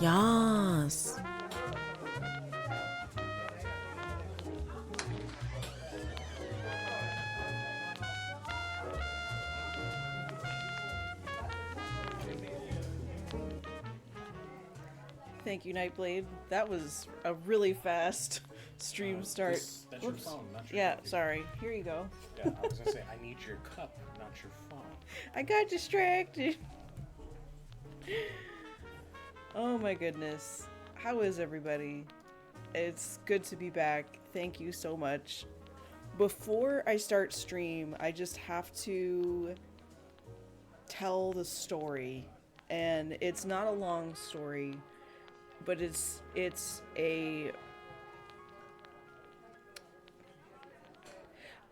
Yes. Thank you, Nightblade. That was a really fast stream start. This that's your Whoops. phone, not your Yeah, coffee. sorry. Here you go. Yeah, I was gonna say I need your cup, not your phone. I got distracted. Oh my goodness. How is everybody? It's good to be back. Thank you so much. Before I start stream, I just have to tell the story. And it's not a long story, but it's a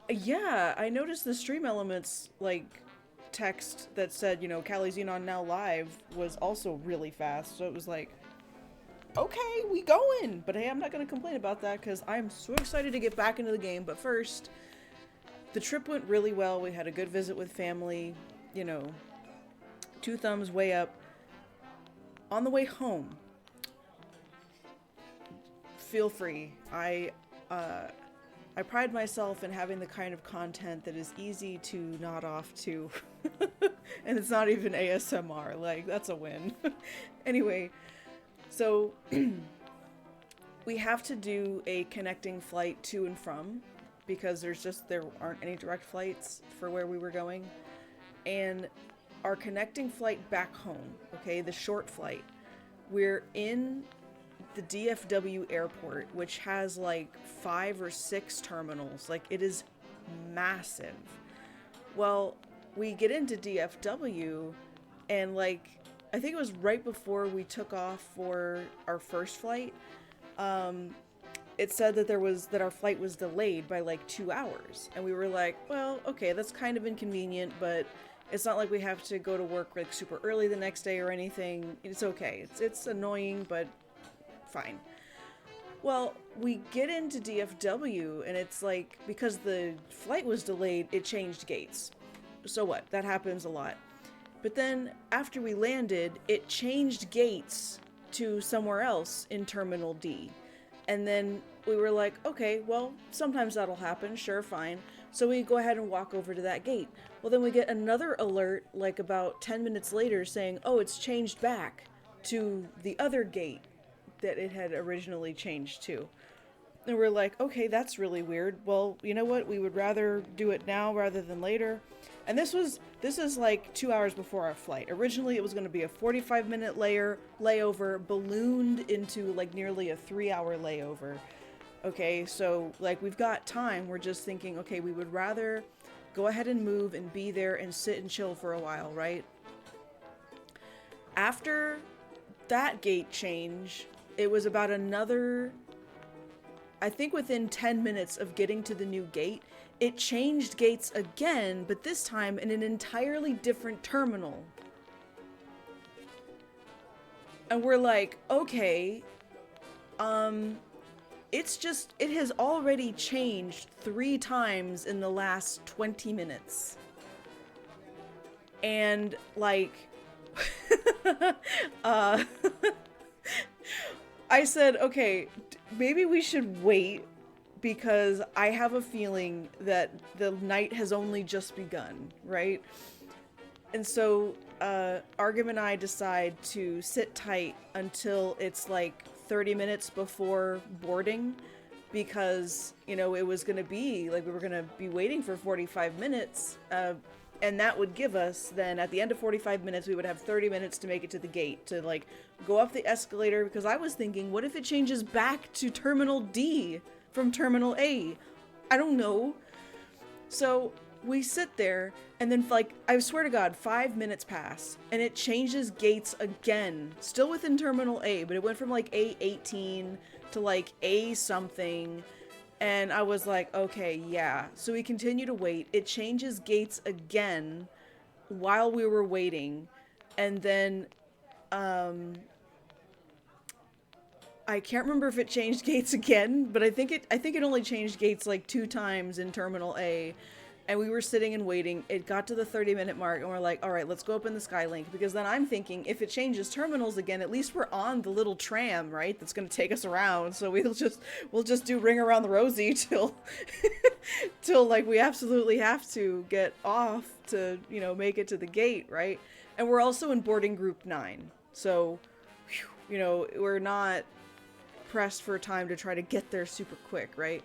yeah, I noticed the stream elements like text that said, Cali Xenon now live was also really fast. So it was like, okay, we going. But hey, I'm not going to complain about that because I'm so excited to get back into the game. But first, the trip went really well. We had a good visit with family, 2 thumbs way up. On the way home, feel free. I pride myself in having the kind of content that is easy to nod off to. And it's not even ASMR. Like, that's a win. Anyway, so we have to do a connecting flight to and from because there aren't any direct flights for where we were going. And our connecting flight back home, okay, the short flight, we're in the DFW airport, which has like 5 or 6 terminals. Like, it is massive. Well, we get into DFW and like, I think it was right before we took off for our first flight. It said that our flight was delayed by like 2 hours. And we were like, well, okay, that's kind of inconvenient, but it's not like we have to go to work like super early the next day or anything. It's okay. It's annoying, but fine. Well, we get into DFW and it's like, because the flight was delayed, it changed gates. So what? That happens a lot. But then after we landed, it changed gates to somewhere else in Terminal D. And then we were like, okay, well, sometimes that'll happen. Sure, fine. So we go ahead and walk over to that gate. Well, then we get another alert like about 10 minutes later saying, oh, it's changed back to the other gate that it had originally changed to. And we're like, okay, that's really weird. Well, you know what? We would rather do it now rather than later. And this is like 2 hours before our flight. Originally, it was going to be a 45-minute layover, ballooned into like nearly a 3-hour layover. Okay, so like we've got time. We're just thinking, okay, we would rather go ahead and move and be there and sit and chill for a while, right? After that gate change, it was about another, I think within 10 minutes of getting to the new gate, it changed gates again, but this time in an entirely different terminal. And we're like, okay, it has already changed 3 times in the last 20 minutes. And like, I said, okay, maybe we should wait because I have a feeling that the night has only just begun, right? And so Argym and I decide to sit tight until it's like 30 minutes before boarding because, it was going to be like we were going to be waiting for 45 minutes. And that would give us then at the end of 45 minutes, we would have 30 minutes to make it to the gate to like go up the escalator because I was thinking, what if it changes back to Terminal D from Terminal A? I don't know. So we sit there and then like, I swear to God, 5 minutes pass and it changes gates again, still within Terminal A, but it went from like A18 to like A something. And I was like, okay, yeah. So we continue to wait. It changes gates again while we were waiting. And then, I can't remember if it changed gates again, but I think it only changed gates like 2 times in Terminal A. And we were sitting and waiting. It got to the 30-minute mark, and we're like, all right, let's go up in the Skylink. Because then I'm thinking, if it changes terminals again, at least we're on the little tram, right? That's going to take us around. So we'll just do Ring Around the Rosie till, till like we absolutely have to get off to, you know, make it to the gate, right? And we're also in boarding group 9. So, you know, we're not pressed for time to try to get there super quick, right?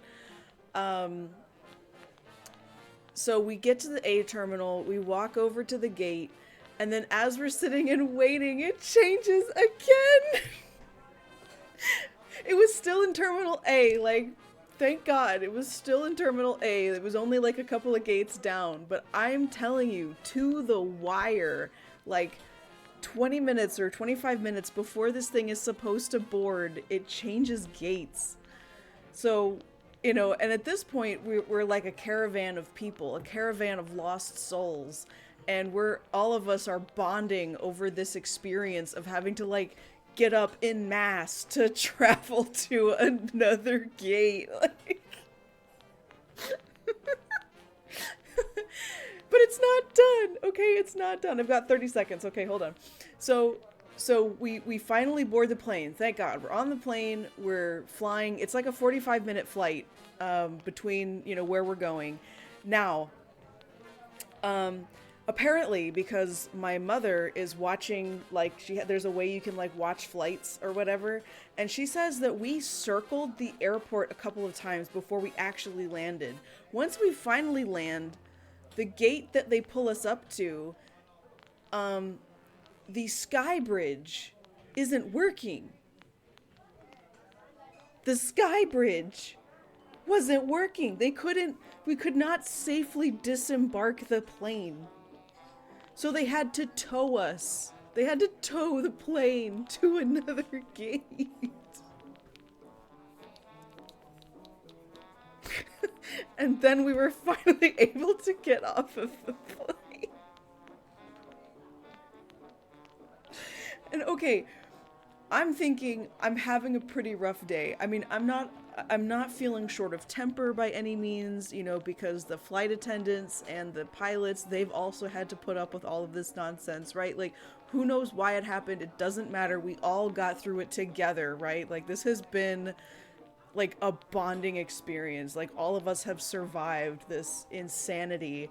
So we get to the A terminal, we walk over to the gate, and then as we're sitting and waiting, it changes again. It was still in Terminal A, like, thank God, it was still in Terminal A. It was only like a couple of gates down, but I'm telling you, to the wire, like 20 minutes or 25 minutes before this thing is supposed to board, it changes gates. So, you know, and at this point, we're like a caravan of people, a caravan of lost souls. And all of us are bonding over this experience of having to, like, get up en masse to travel to another gate. Like... But it's not done, okay? It's not done. I've got 30 seconds. Okay, hold on. So we finally board the plane. Thank God. We're on the plane. We're flying. It's like a 45-minute flight between, you know, where we're going. Now, apparently, because my mother is watching, like, there's a way you can, like, watch flights or whatever, and she says that we circled the airport a couple of times before we actually landed. Once we finally land, the gate that they pull us up to, the sky bridge isn't working. The sky bridge wasn't working. We could not safely disembark the plane. So they had to tow us. They had to tow the plane to another gate. And then we were finally able to get off of the plane. And okay, I'm thinking I'm having a pretty rough day. I mean, I'm not feeling short of temper by any means, you know, because the flight attendants and the pilots, they've also had to put up with all of this nonsense, right? Like, who knows why it happened? It doesn't matter. We all got through it together, right? Like, this has been like a bonding experience. Like, all of us have survived this insanity.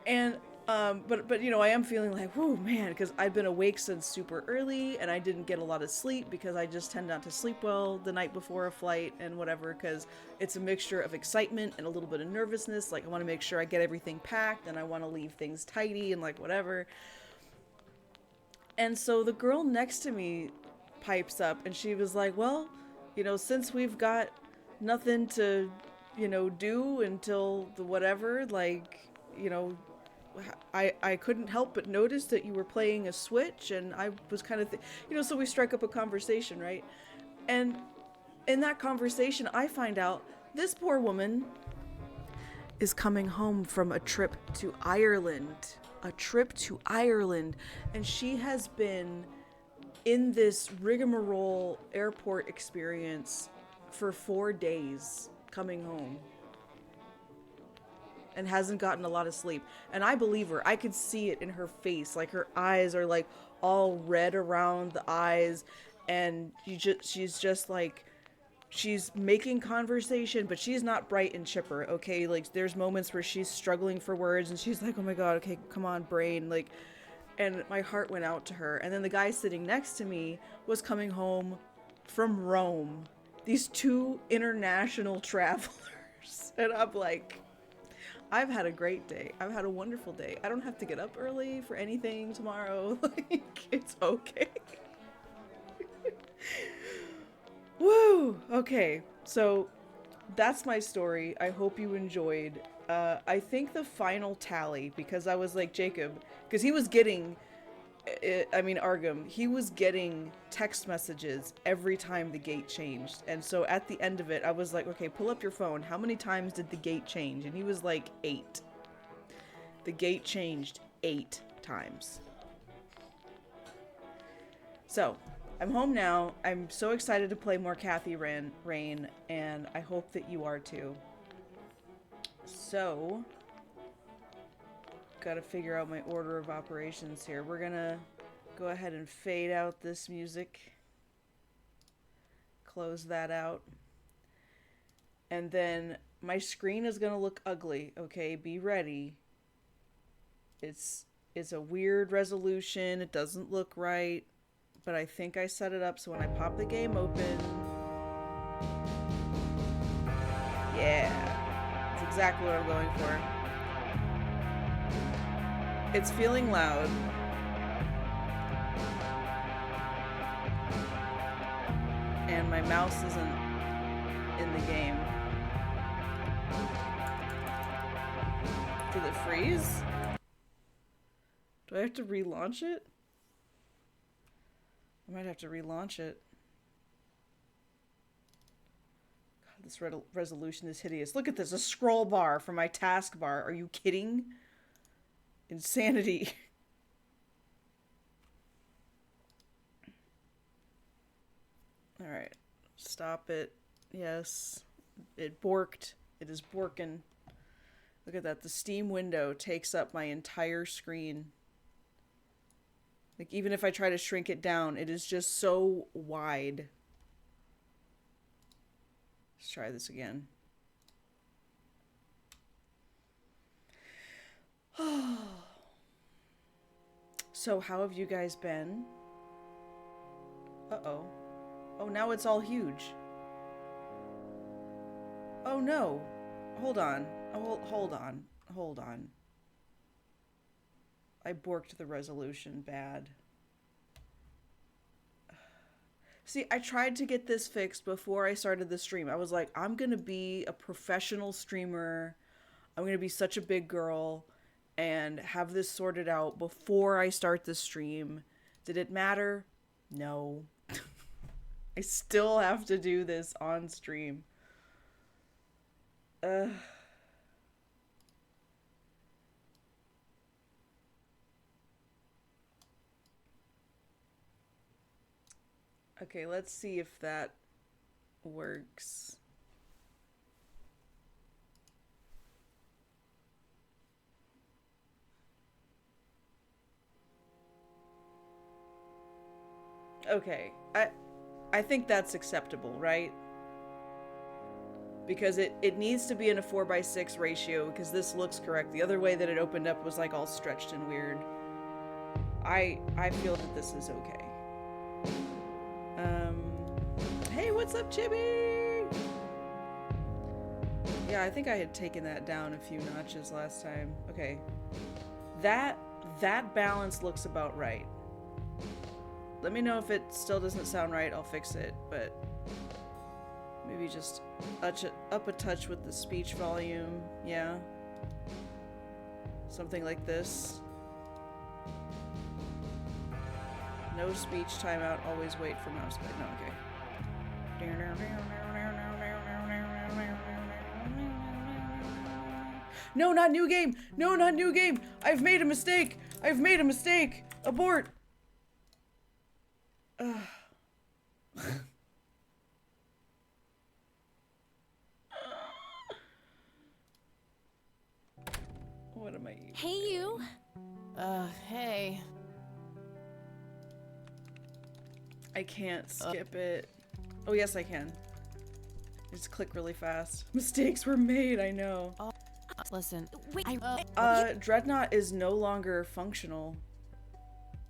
And but you know, I am feeling like, whoa, man, because I've been awake since super early and I didn't get a lot of sleep because I just tend not to sleep well the night before a flight and whatever, because it's a mixture of excitement and a little bit of nervousness. Like, I want to make sure I get everything packed and I want to leave things tidy and like whatever. And so the girl next to me pipes up and she was like, well, you know, since we've got nothing to, you know, do until the whatever, like, you know, I couldn't help but notice that you were playing a Switch, and I was kind of, you know, so we strike up a conversation, right? And in that conversation, I find out this poor woman is coming home from a trip to Ireland. And she has been in this rigmarole airport experience for 4 days coming home. And hasn't gotten a lot of sleep. And I believe her. I could see it in her face. Like, her eyes are like all red around the eyes. And she's just like, she's making conversation, but she's not bright and chipper, okay? Like, there's moments where she's struggling for words and she's like, oh my God, okay, come on, brain. Like, and my heart went out to her. And then the guy sitting next to me was coming home from Rome. These 2 international travelers. And I'm like, I've had a great day. I've had a wonderful day. I don't have to get up early for anything tomorrow. Like, it's okay. Woo! Okay, so that's my story. I hope you enjoyed. I think the final tally, because I was like, Jacob, because he was getting, Argum, he was getting text messages every time the gate changed. And so at the end of it, I was like, okay, pull up your phone. How many times did the gate change? And he was like, 8. The gate changed 8 times. So, I'm home now. I'm so excited to play more Kathy Rain, and I hope that you are too. So, gotta figure out my order of operations here. We're gonna go ahead and fade out this music. Close that out. And then my screen is gonna look ugly, okay? Be ready. It's a weird resolution. It doesn't look right. But I think I set it up so when I pop the game open... Yeah. That's exactly what I'm going for. It's feeling loud. And my mouse isn't in the game. Did it freeze? Do I have to relaunch it? I might have to relaunch it. God, this resolution is hideous. Look at this, a scroll bar for my taskbar. Are you kidding? Insanity. Alright. Stop it. Yes. It borked. It is borkin'. Look at that. The Steam window takes up my entire screen. Like, even if I try to shrink it down, it is just so wide. Let's try this again. So, how have you guys been? Uh-oh. Oh, now it's all huge. Oh, no. Hold on. Oh, hold on. Hold on. I borked the resolution bad. See, I tried to get this fixed before I started the stream. I was like, I'm gonna be a professional streamer. I'm gonna be such a big girl and have this sorted out before I start the stream. Did it matter? No. I still have to do this on stream. Okay, let's see if that works. Okay, I think that's acceptable, right? Because it needs to be in a 4:6 ratio because this looks correct. The other way that it opened up was like all stretched and weird. I feel that this is okay. Hey, what's up, Chibi? Yeah, I think I had taken that down a few notches last time. Okay. That balance looks about right. Let me know if it still doesn't sound right, I'll fix it, but maybe just up a touch with the speech volume, yeah. Something like this. No speech timeout, always wait for mouse click. No, okay. No, not new game! No, not new game! I've made a mistake! I've made a mistake! Abort! What am I eating? Hey, you! Hey. I can't skip it. Oh, yes, I can. Just click really fast. Mistakes were made, I know. Listen. Wait, Dreadnought is no longer functional.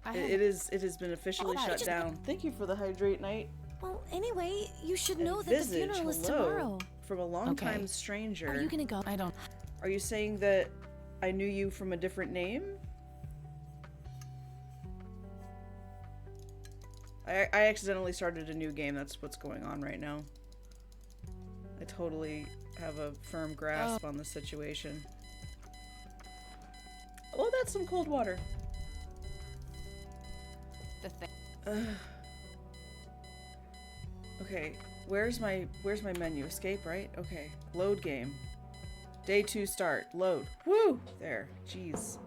It has been officially shut down. Thank you for the hydrate night. well, anyway, you should know that the Visage, funeral is hello. tomorrow. From a long-time Okay. stranger. Are you gonna go? I don't. Are you saying that I knew you from a different name? I accidentally started a new game. That's what's going on right now. I totally have a firm grasp on the situation. Oh, that's some cold water. The thing. Okay, where's my menu? Escape, right? Okay, load game. Day 2 start. Load. Woo! There. Jeez.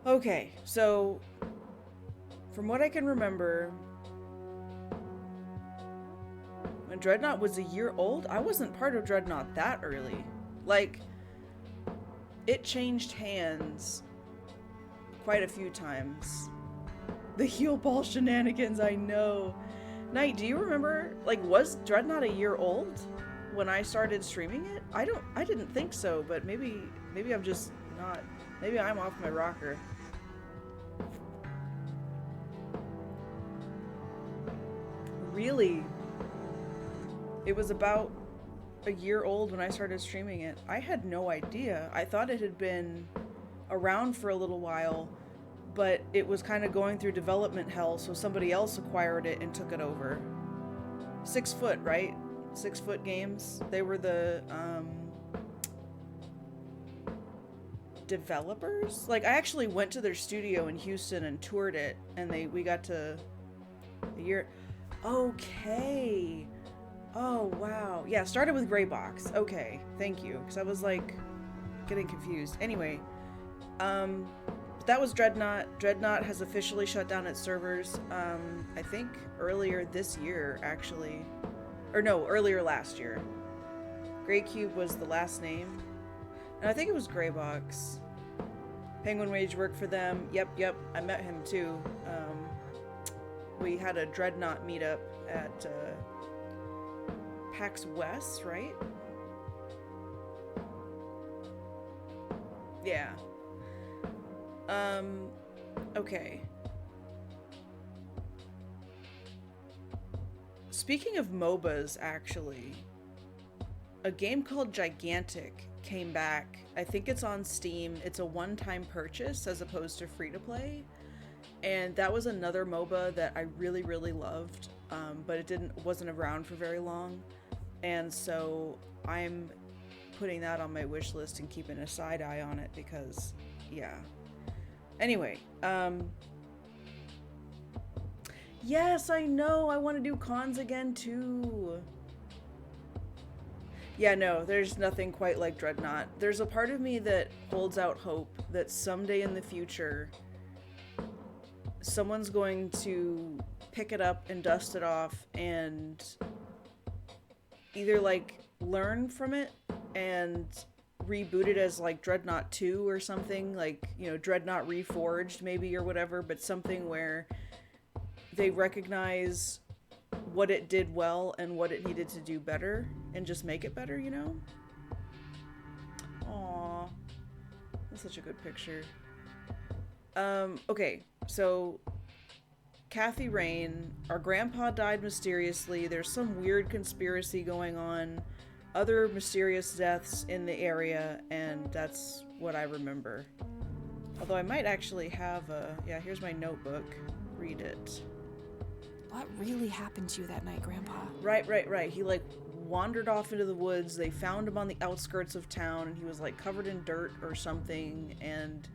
Okay, so from what I can remember, when Dreadnought was a year old, I wasn't part of Dreadnought that early. Like, it changed hands quite a few times. The heel ball shenanigans, I know. Knight, do you remember, like, was Dreadnought a year old when I started streaming it? I didn't think so, but maybe I'm just not, maybe I'm off my rocker. Really? It was about a year old when I started streaming it. I had no idea. I thought it had been around for a little while, but it was kind of going through development hell, so somebody else acquired it and took it over. 6 Foot, right? 6 Foot Games. They were the developers. Like, I actually went to their studio in Houston and toured it, and we got to the year. Okay. Oh wow. Yeah, started with Gray Box. Okay, thank you, because I was like getting confused. Anyway, that was Dreadnought. Dreadnought has officially shut down its servers. I think earlier this year, actually, or no, earlier last year. Grey Cube was the last name, and I think it was Gray Box. Penguin Rage worked for them. Yep. I met him too. We had a Dreadnought meetup at PAX West, right? Yeah. Okay. Speaking of MOBAs, actually, a game called Gigantic came back. I think it's on Steam. It's a one-time purchase as opposed to free-to-play. And that was another MOBA that I really, really loved, but it wasn't around for very long. And so I'm putting that on my wish list and keeping a side eye on it because, yeah. Anyway, yes, I know, I want to do cons again too. Yeah, no, there's nothing quite like Dreadnought. There's a part of me that holds out hope that someday in the future, someone's going to pick it up and dust it off and either like learn from it and reboot it as like Dreadnought 2 or something, like, you know, Dreadnought Reforged maybe or whatever, but something where they recognize what it did well and what it needed to do better and just make it better, you know? Aww. That's such a good picture. Okay, so Kathy Rain, our grandpa died mysteriously. There's some weird conspiracy going on, other mysterious deaths in the area, and that's what I remember. Although I might actually have yeah, here's my notebook. Read it. What really happened to you that night, Grandpa? Right. He like wandered off into the woods. They found him on the outskirts of town, and he was like covered in dirt or something, and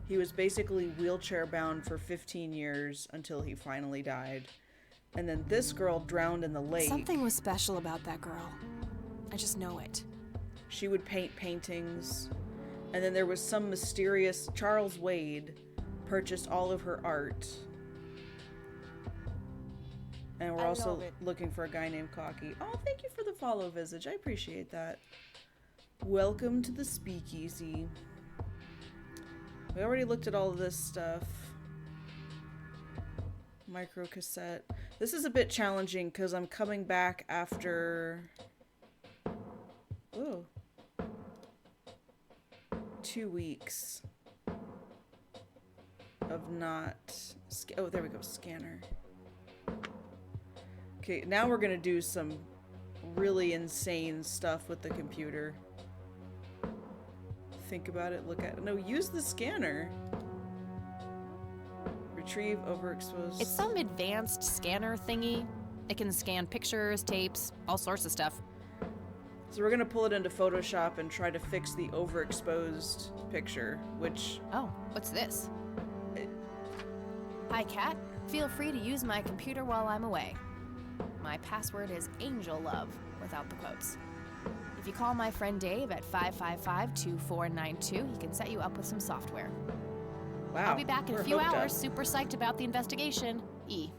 he was basically wheelchair bound for 15 years until he finally died. And then this girl drowned in the lake. Something was special about that girl. I just know it. She would paint paintings. And then there was some mysterious Charles Wade purchased all of her art. And we're also looking for a guy named Cocky. Oh, thank you for the follow, Visage. I appreciate that. Welcome to the Speakeasy. We already looked at all of this stuff. Micro cassette. This is a bit challenging because I'm coming back after... Ooh. 2 weeks of not... Oh, there we go. Scanner. Okay, now we're gonna do some really insane stuff with the computer. Think about it, look at it. No, use the scanner. Retrieve overexposed. It's some advanced scanner thingy. It can scan pictures, tapes, all sorts of stuff. So we're gonna pull it into Photoshop and try to fix the overexposed picture, which... Oh, what's this? Hi, Kat. Feel free to use my computer while I'm away. My password is AngelLove, without the quotes. If you call my friend Dave at 555-2492, he can set you up with some software. Wow. I'll be back in a few hours, super psyched about the investigation. E.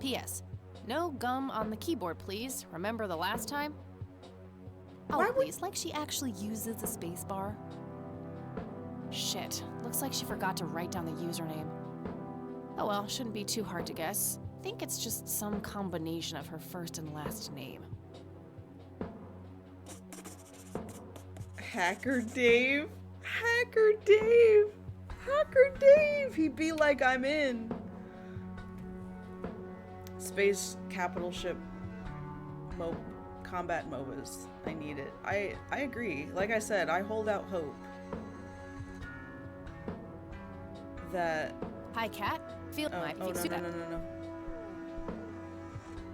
P.S. No gum on the keyboard, please. Remember the last time? Oh, Why would- please, like she actually uses the spacebar. Shit, looks like she forgot to write down the username. Oh well, shouldn't be too hard to guess. I think it's just some combination of her first and last name. Hacker Dave. Hacker Dave. Hacker Dave. He'd be like, I'm in. Space capital ship combat MOBAs. I need it. I agree. Like I said, I hold out hope that Hi, Cat. Field oh, might oh fix no, you no, up. no, no, no.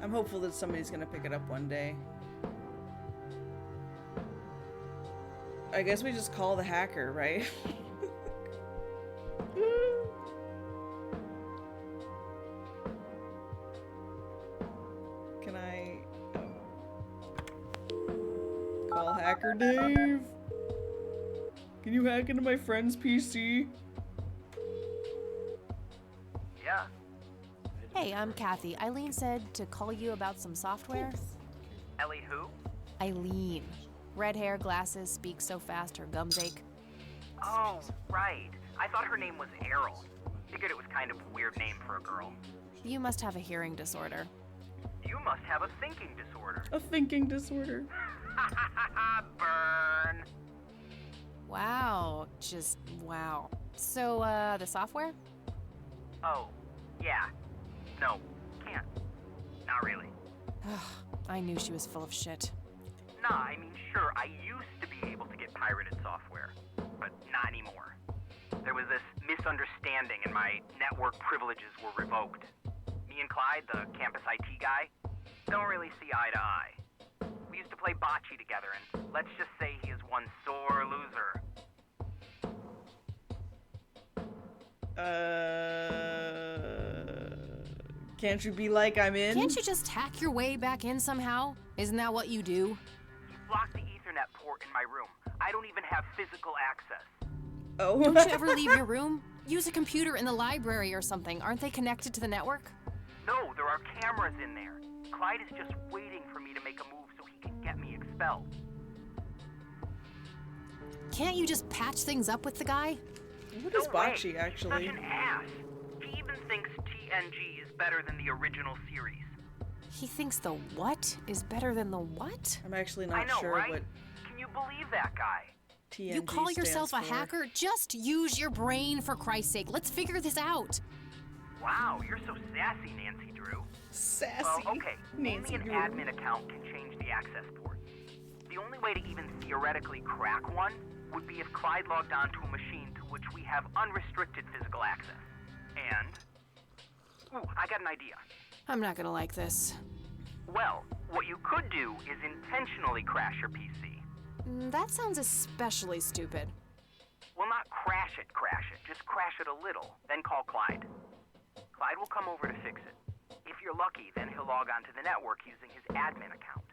I'm hopeful that somebody's gonna pick it up one day. I guess we just call the hacker, right? Can I call Hacker Dave? Can you hack into my friend's PC? Yeah. Hey, I'm Kathy. Eileen said to call you about some software. Ellie who? Eileen. Red hair, glasses, speaks so fast her gums ache. Oh, right. I thought her name was Errol. Figured it was kind of a weird name for a girl. You must have a hearing disorder. You must have a thinking disorder. A thinking disorder. Burn. Wow, just wow. So, the software? Oh, yeah. No, can't. Not really. I knew she was full of shit. Nah, I mean, sure, I used to be able to get pirated software, but not anymore. There was this misunderstanding and my network privileges were revoked. Me and Clyde, the campus IT guy, don't really see eye to eye. We used to play bocce together, and let's just say he is one sore loser. Can't you be like, I'm in? Can't you just hack your way back in somehow? Isn't that what you do? He blocked the Ethernet port in my room. I don't even have physical access. Oh. Don't you ever leave your room? Use a computer in the library or something. Aren't they connected to the network? No, there are cameras in there. Clyde is just waiting for me to make a move so he can get me expelled. Can't you just patch things up with the guy? What is No way. bocce, actually? He's such an ass. He even thinks TNG is better than the original series. He thinks the what is better than the what? I'm actually I not know, sure right? what Can you believe that guy? TNG You call yourself a stands for. hacker? Just use your brain, for Christ's sake. Let's figure this out. Wow, you're so sassy, Nancy Drew. Sassy. Well, okay, Nancy only an Drew. admin account can change the access port. The only way to even theoretically crack one would be if Clyde logged onto a machine to which we have unrestricted physical access. And... Ooh, I got an idea. I'm not gonna like this. Well, what you could do is intentionally crash your PC. That sounds especially stupid. Well, not crash it, just crash it a little, then call Clyde. Clyde will come over to fix it. If you're lucky, then he'll log onto the network using his admin account.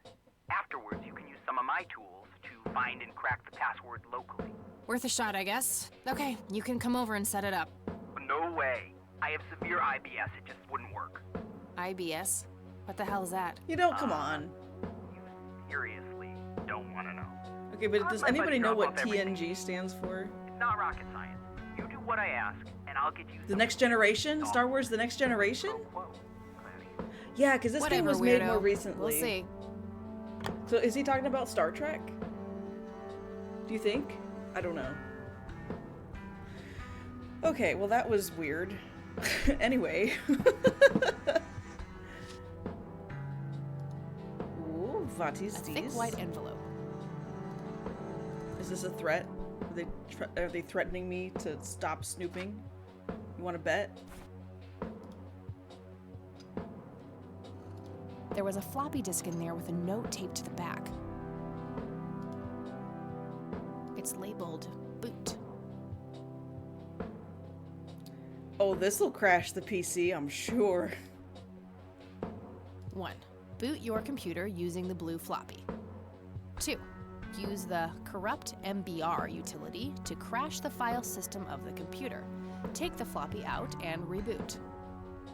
Afterwards, you can use some of my tools to find and crack the password locally. Worth a shot, I guess. Okay, you can come over and set it up. No way. I have severe IBS, it just wouldn't work. IBS? What the hell is that? You don't, come on. You seriously don't want to know. Okay, but does anybody know what everything. TNG stands for? It's not rocket science. You do what I ask, and I'll get you The Next Generation? Star Wars The Next Generation? Whoa, Clary. Yeah, because this game Whatever, was made weirdo. more recently. We'll see. So is he talking about Star Trek? Do you think? I don't know. Okay, well that was weird. Anyway. Ooh, what is A this? thick white envelope. Is this a threat? Are they threatening me to stop snooping? You want to bet? There was a floppy disk in there with a note taped to the back. It's labeled boot. Oh, this'll crash the PC, I'm sure. 1. Boot your computer using the blue floppy. 2. Use the corrupt MBR utility to crash the file system of the computer. Take the floppy out and reboot.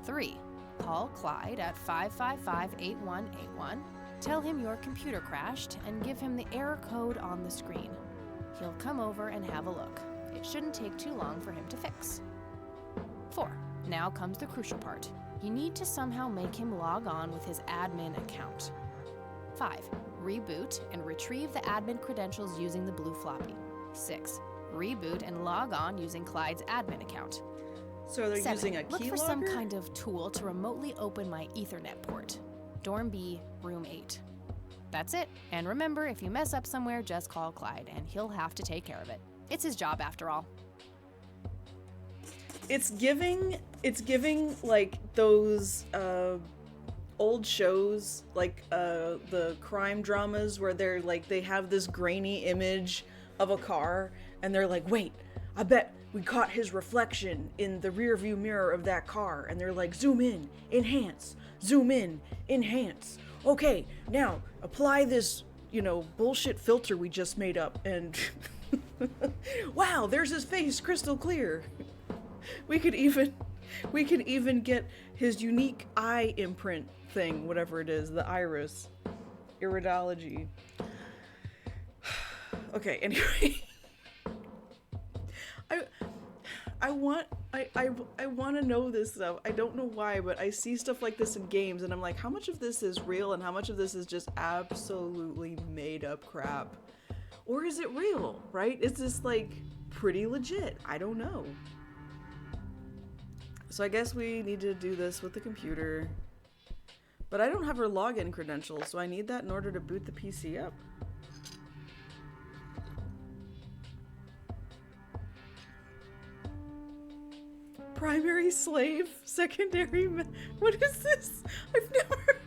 3. Call Clyde at 555-8181. Tell him your computer crashed and give him the error code on the screen. He'll come over and have a look. It shouldn't take too long for him to fix. 4. Now comes the crucial part. You need to somehow make him log on with his admin account. 5. Reboot and retrieve the admin credentials using the blue floppy. 6. Reboot and log on using Clyde's admin account. So they're 7. using a Look keylogger? for some kind of tool to remotely open my Ethernet port. Dorm B, room 8. That's it. And remember, if you mess up somewhere, just call Clyde, and he'll have to take care of it. It's his job after all. It's giving like those old shows, like the crime dramas where they're like, they have this grainy image of a car and they're like, wait, I bet we caught his reflection in the rear view mirror of that car, and they're like, zoom in, enhance, zoom in, enhance. Okay, now apply this, bullshit filter we just made up, and wow, there's his face crystal clear. We could even get his unique eye imprint thing, whatever it is, the iris, iridology. Okay, anyway. I want to know this stuff. I don't know why, but I see stuff like this in games and I'm like, how much of this is real and how much of this is just absolutely made up crap? Or is it real, right? Is this like pretty legit? I don't know. So I guess we need to do this with the computer. But I don't have her login credentials, so I need that in order to boot the PC up. Primary slave, secondary what is this? I've never...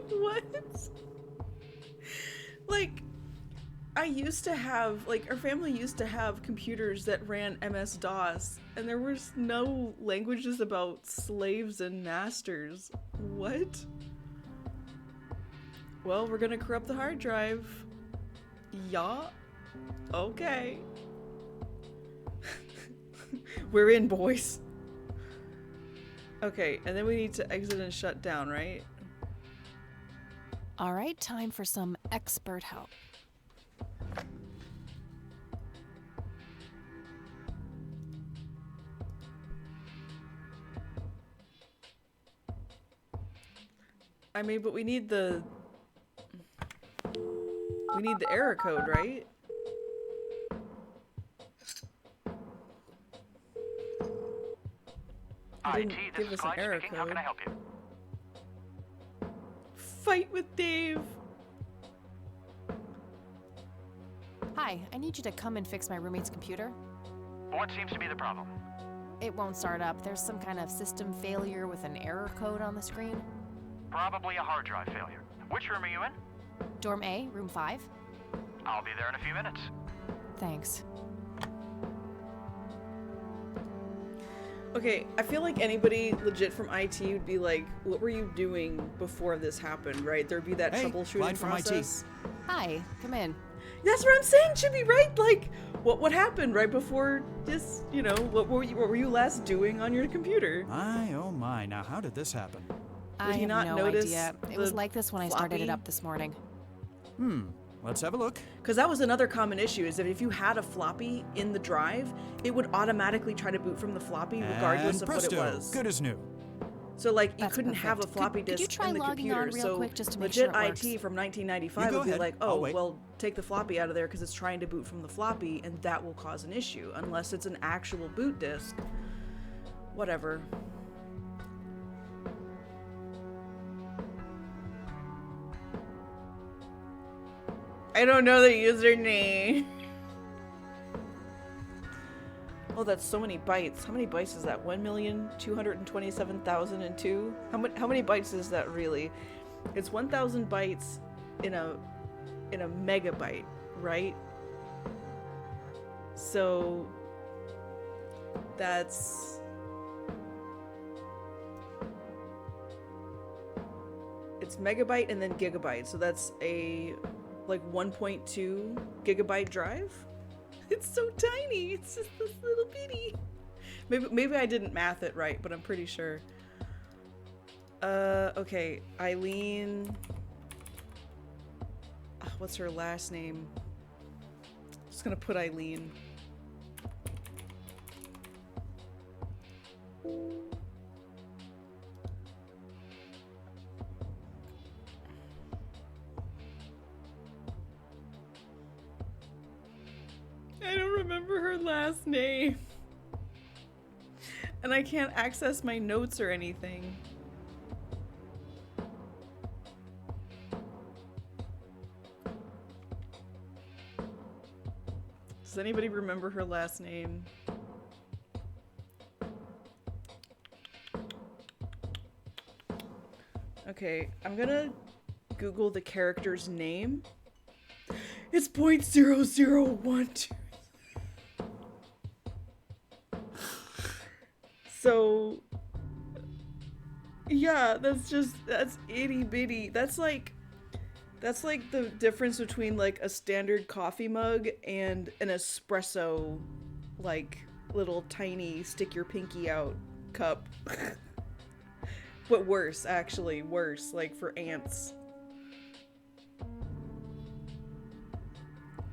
What? Like, I used to have, like, our family used to have computers that ran MS-DOS, and there was no languages about slaves and masters. What? Well, we're gonna corrupt the hard drive. Yeah. Okay. We're in, boys. Okay, and then we need to exit and shut down, right? All right, time for some expert help. I mean, but we need the error code, right? IT, Didn't this give is us an Clyde error speaking. How code. can I help you? Fight with Dave. Hi, I need you to come and fix my roommate's computer. What seems to be the problem? It won't start up. There's some kind of system failure with an error code on the screen. Probably a hard drive failure. Which room are you in? Dorm A, room 5. I'll be there in a few minutes. Thanks. Okay, I feel like anybody legit from IT would be like, what were you doing before this happened, right? There'd be that Hey, troubleshooting Clyde from IT. process. Hi, come in. That's what I'm saying, Chibi, right? Like, what happened right before this, what were you last doing on your computer? My, oh my, now how did this happen? I he have not no notice idea. It the was like this when I started floppy? it up this morning. Let's have a look. Because that was another common issue, is that if you had a floppy in the drive, it would automatically try to boot from the floppy regardless And of presto, what it was. good as new. So like, you That's couldn't have a perfect. floppy Could you disk try in the logging computer. on real So quick just to make legit sure it works? IT from 1995 You go would be ahead. like, I'll oh, wait. well, take the floppy out of there because it's trying to boot from the floppy, and that will cause an issue unless it's an actual boot disk. Whatever. I don't know the username. Oh, that's so many bytes. How many bytes is that? 1,227,002? How many bytes is that really? It's 1,000 bytes in a megabyte, right? So that's it's megabyte and then gigabyte. So that's a like 1.2 gigabyte drive. It's so tiny. It's just this little bitty. Maybe I didn't math it right, but I'm pretty sure. Okay, Eileen. What's her last name? Just gonna put Eileen. I don't remember her last name. And I can't access my notes or anything. Does anybody remember her last name? Okay, I'm gonna Google the character's name. It's .0012. So, yeah, that's itty bitty. That's like the difference between like a standard coffee mug and an espresso, like little tiny stick your pinky out cup. But worse, actually, worse, like for ants.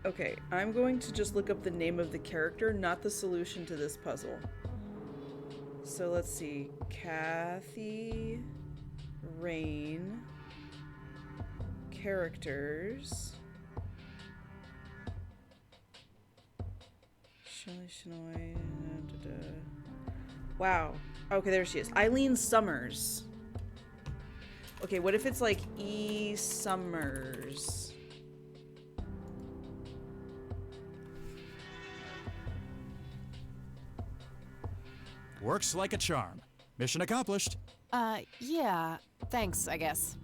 Okay, I'm going to just look up the name of the character, not the solution to this puzzle. So let's see. Kathy Rain. Characters. Shelley Shinoy. Wow. Okay, there she is. Eileen Summers. Okay, what if it's like E. Summers? Works like a charm. Mission accomplished. Yeah. Thanks, I guess.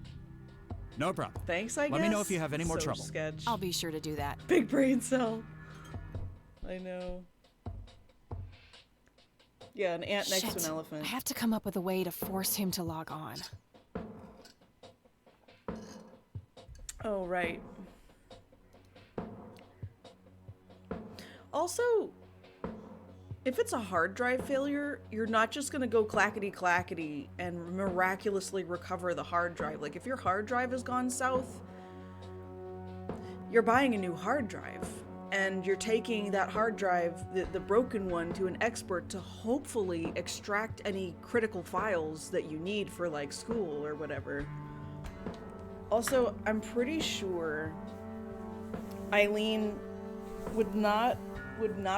No problem. Thanks, I guess. Let me know if you have any more So trouble. Sketch. I'll be sure to do that. Big brain cell. I know. Yeah, an ant next Shit. to an elephant. I have to come up with a way to force him to log on. Oh, right. Also, if it's a hard drive failure, you're not just gonna go clackety-clackety and miraculously recover the hard drive. Like, if your hard drive has gone south, you're buying a new hard drive. And you're taking that hard drive, the broken one, to an expert to hopefully extract any critical files that you need for, like, school or whatever. Also, I'm pretty sure Eileen would not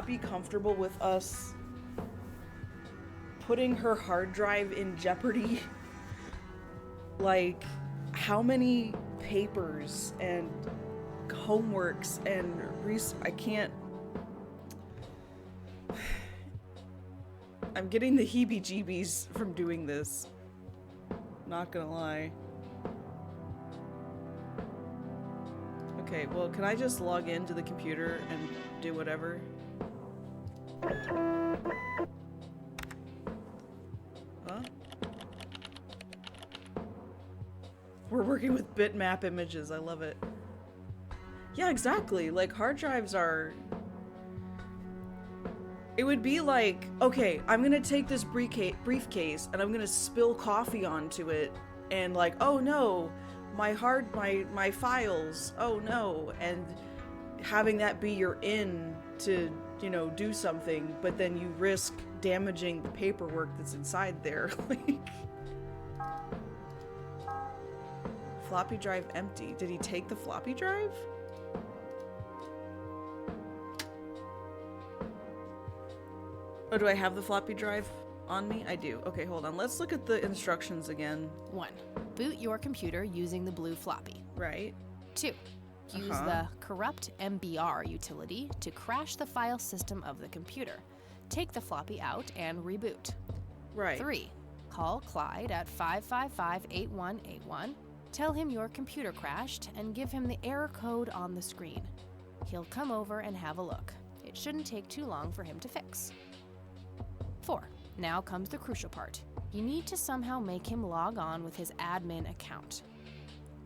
be comfortable with us putting her hard drive in jeopardy. Like, how many papers and homeworks and I can't. I'm getting the heebie-jeebies from doing this. Not gonna lie. Okay, well, can I just log into the computer and do whatever? Huh? We're working with bitmap images. I love it. Yeah, exactly. Like, hard drives are... It would be like, okay, I'm gonna take this briefcase and I'm gonna spill coffee onto it and like, oh no, my files, oh no, and having that be your in to, you know, do something, but then you risk damaging the paperwork that's inside there. Like, floppy drive empty. Did he take the floppy drive? Oh, do I have the floppy drive on me? I do. Okay, hold on. Let's look at the instructions again. 1. Boot your computer using the blue floppy. Right. 2. Use the corrupt MBR utility to crash the file system of the computer. Take the floppy out and reboot. Right. 3. Call Clyde at 555-8181. Tell him your computer crashed and give him the error code on the screen. He'll come over and have a look. It shouldn't take too long for him to fix. 4. Now comes the crucial part. You need to somehow make him log on with his admin account.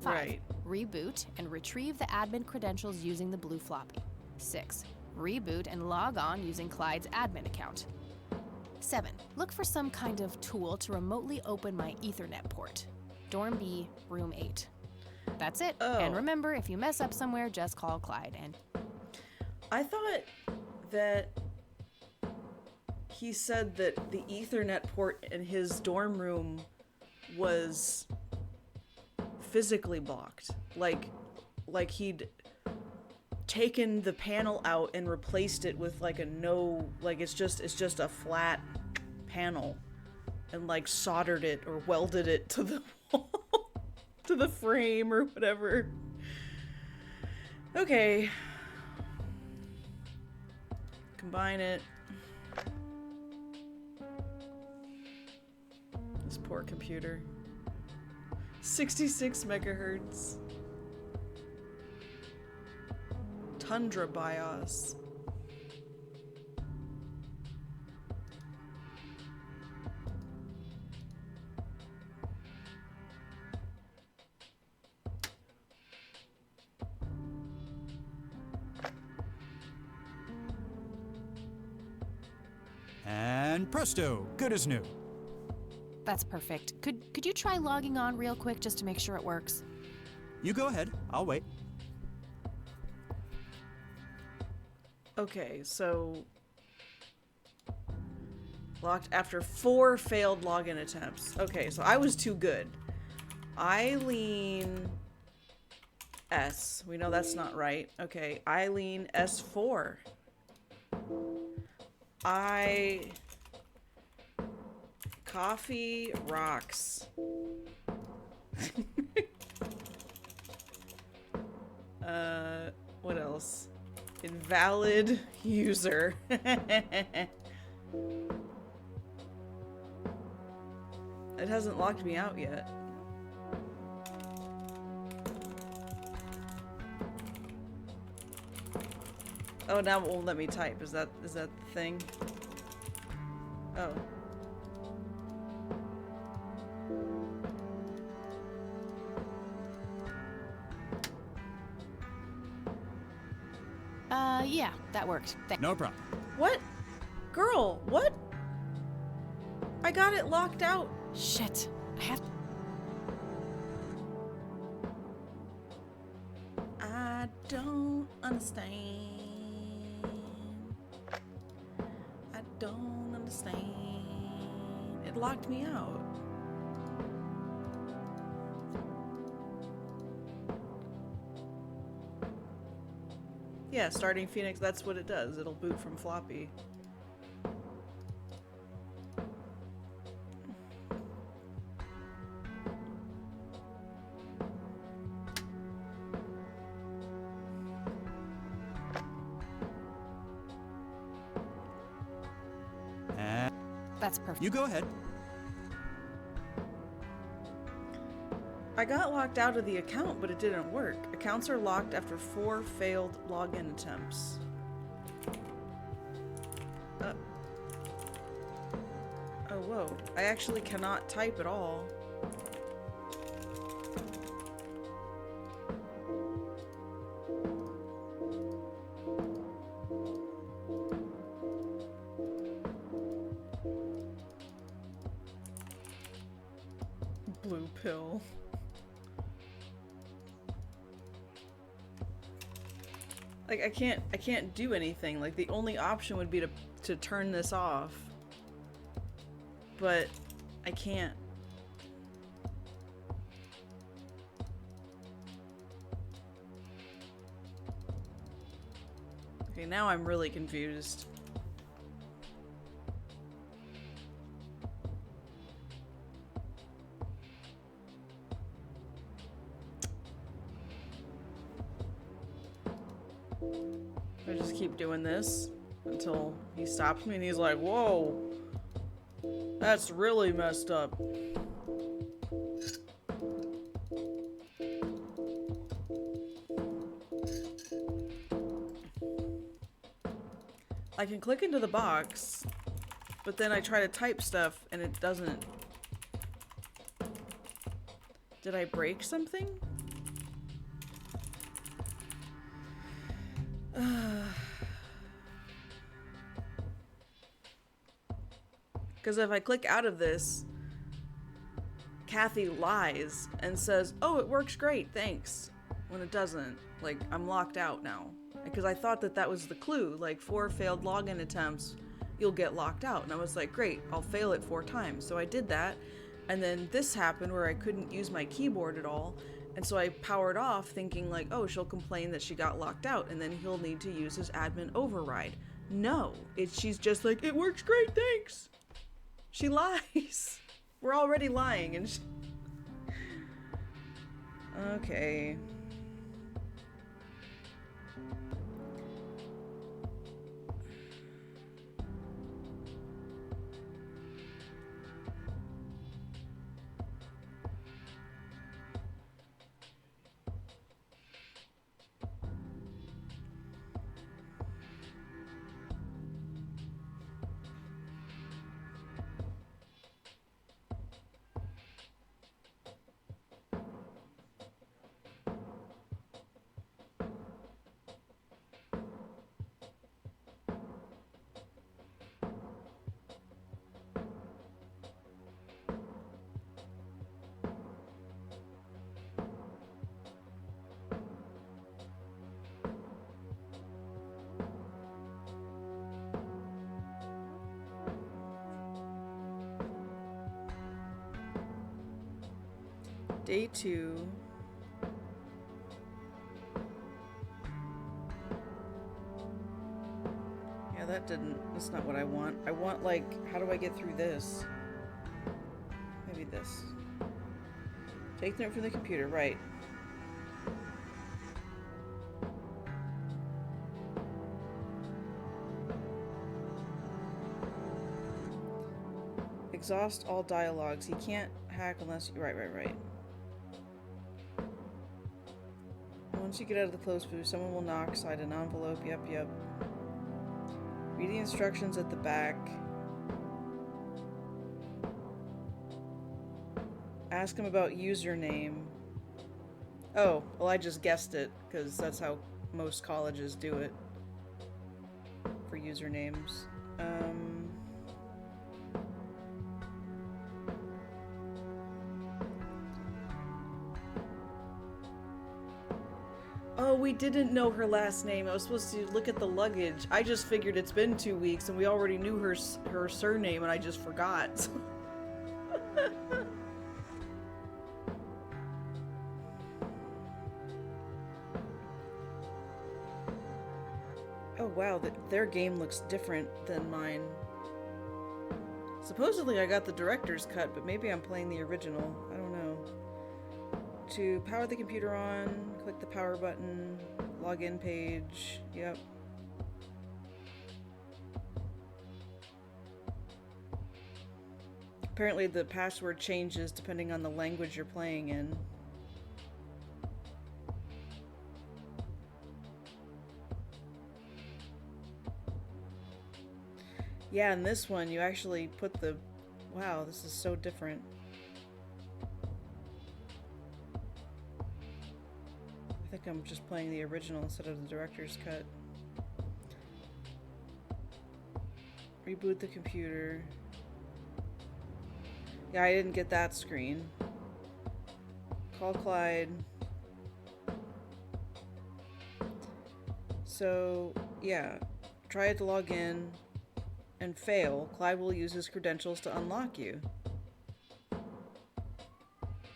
5. Right. Reboot and retrieve the admin credentials using the blue floppy. 6. Reboot and log on using Clyde's admin account. 7. Look for some kind of tool to remotely open my Ethernet port. Dorm B, room 8. That's it. Oh. And remember, if you mess up somewhere, just call Clyde. And I thought that he said that the Ethernet port in his dorm room was physically blocked. Like he'd taken the panel out and replaced it with like it's just a flat panel and like soldered it or welded it to the wall, to the frame or whatever. Okay. Combine it. This poor computer. 66 megahertz. Tundra BIOS. And presto, good as new. that's perfect. Could you try logging on real quick just to make sure it works? You go ahead, I'll wait. Okay, so locked after 4 failed login attempts. Okay, so I was too good. Eileen S. We know that's not right. Okay, Eileen S4. Coffee rocks. What else? Invalid user. It hasn't locked me out yet. Oh, now it won't let me type. Is that the thing? Oh. Yeah, that worked. No problem. What? Girl, what? I got it locked out. Shit. I have I don't understand. I don't understand. It locked me out. Yeah, starting Phoenix, that's what it does. It'll boot from floppy. And That's perfect. you go ahead. I got locked out of the account, but it didn't work. Accounts are locked after 4 failed login attempts. Oh, whoa. I actually cannot type at all. Blue pill. Like, I can't do anything. Like, the only option would be to turn this off. But I can't. Okay, now I'm really confused. I just keep doing this until he stops me and he's like, whoa, that's really messed up. I can click into the box, but then I try to type stuff and it doesn't. Did I break something? Because if I click out of this, Kathy lies and says, "Oh, it works great, thanks," when it doesn't. Like, I'm locked out now. Because I thought that that was the clue. Like, 4 failed login attempts, you'll get locked out. And I was like, great, I'll fail it 4 times. So I did that. And then this happened where I couldn't use my keyboard at all. And so I powered off thinking like, oh, she'll complain that she got locked out and then he'll need to use his admin override. No, she's just like, it works great, thanks. She lies. We're already lying and Okay. Day 2. Yeah, that's not what I want. I want, like, how do I get through this? Maybe this. Take the note from the computer, right. Exhaust all dialogues. He can't hack unless you... Right. Once you get out of the closed booth, someone will knock, slide an envelope. Yep. Read the instructions at the back. Ask him about username. Oh, well, I just guessed it, because that's how most colleges do it. For usernames. Oh, we didn't know her last name. I was supposed to look at the luggage. I just figured it's been 2 weeks and we already knew her surname and I just forgot. Oh wow, their game looks different than mine. Supposedly I got the director's cut, but maybe I'm playing the original. I don't know. To power the computer on, click the power button, login page, yep. Apparently the password changes depending on the language you're playing in. Yeah, in this one you actually put the... Wow, this is so different. I think I'm just playing the original instead of the director's cut. Reboot the computer. Yeah, I didn't get that screen. Call Clyde. So, yeah. Try it to log in and fail. Clyde will use his credentials to unlock you.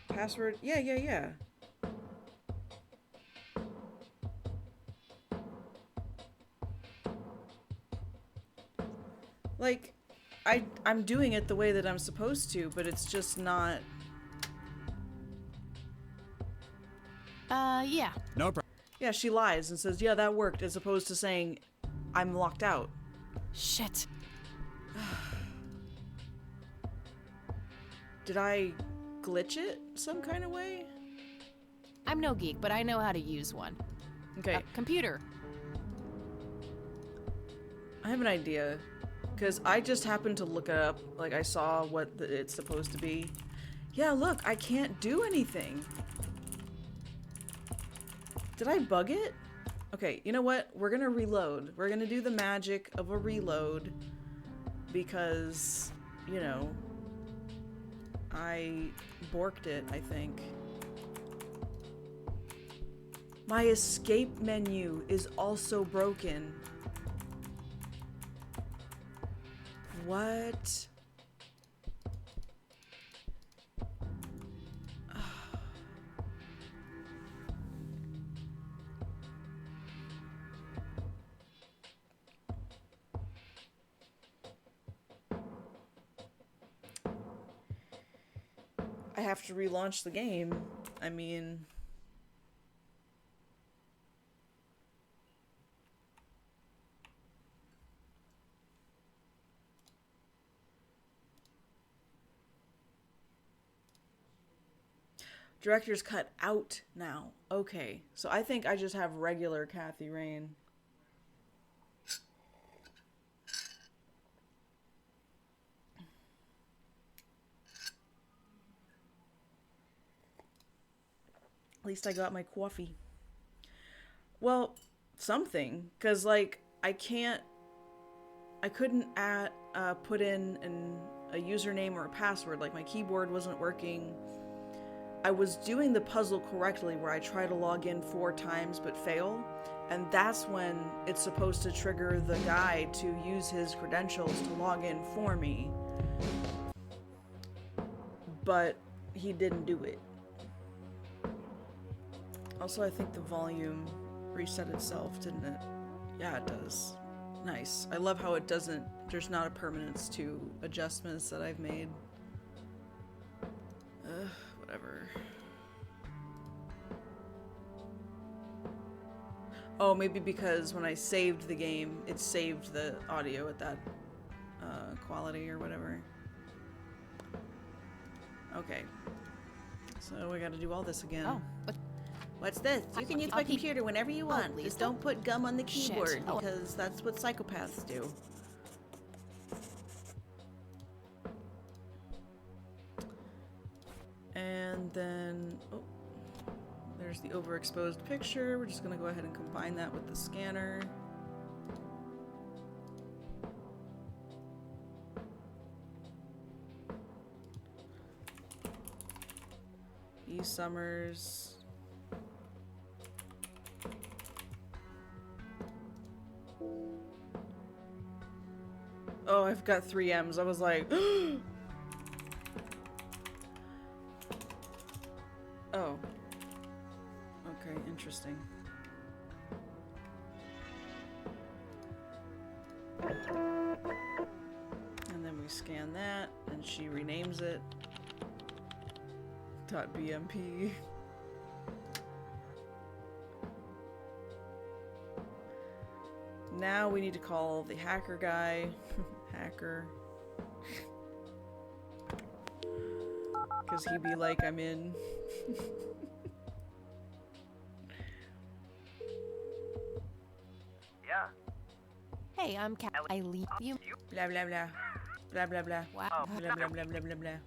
Password? Yeah. Like, I'm doing it the way that I'm supposed to, but it's just not... Yeah. No problem. Yeah, she lies and says, yeah, that worked, as opposed to saying, I'm locked out. Shit. Did I glitch it some kind of way? I'm no geek, but I know how to use one. Okay, Computer. I have an idea. Because I just happened to look it up, like I saw what it's supposed to be. Yeah, look, I can't do anything. Did I bug it? Okay, you know what? We're gonna reload. We're gonna do the magic of a reload because you know, I borked it, I think. My escape menu is also broken. What? I have to relaunch the game. I mean... Director's cut out now. Okay, so I think I just have regular Kathy Rain. At least I got my coffee. Well, something, because like I couldn't put in a username or a password. Like my keyboard wasn't working. I was doing the puzzle correctly where I try to log in 4 times but fail, and that's when it's supposed to trigger the guy to use his credentials to log in for me. But he didn't do it. Also, I think the volume reset itself, didn't it? Yeah, it does. Nice. I love how it doesn't, there's not a permanence to adjustments that I've made. Whatever. Oh, maybe because when I saved the game, it saved the audio at that quality or whatever. Okay. So we gotta do all this again. Oh, but What's this? You can use my computer whenever you want. Just don't put gum on the keyboard, Shit. Oh. because that's what psychopaths do. And then, oh, there's the overexposed picture. We're just gonna go ahead and combine that with the scanner. E. Summers. Oh, I've got 3 M's. I was like, oh. Okay, interesting. And then we scan that, and she renames it. .bmp. Now we need to call the hacker guy. Hacker. Because he'd be like, I'm in. Yeah. hey, I'm Eileen. You Blah blah blah. Blah blah blah. wow. Blah blah blah blah blah blah. Why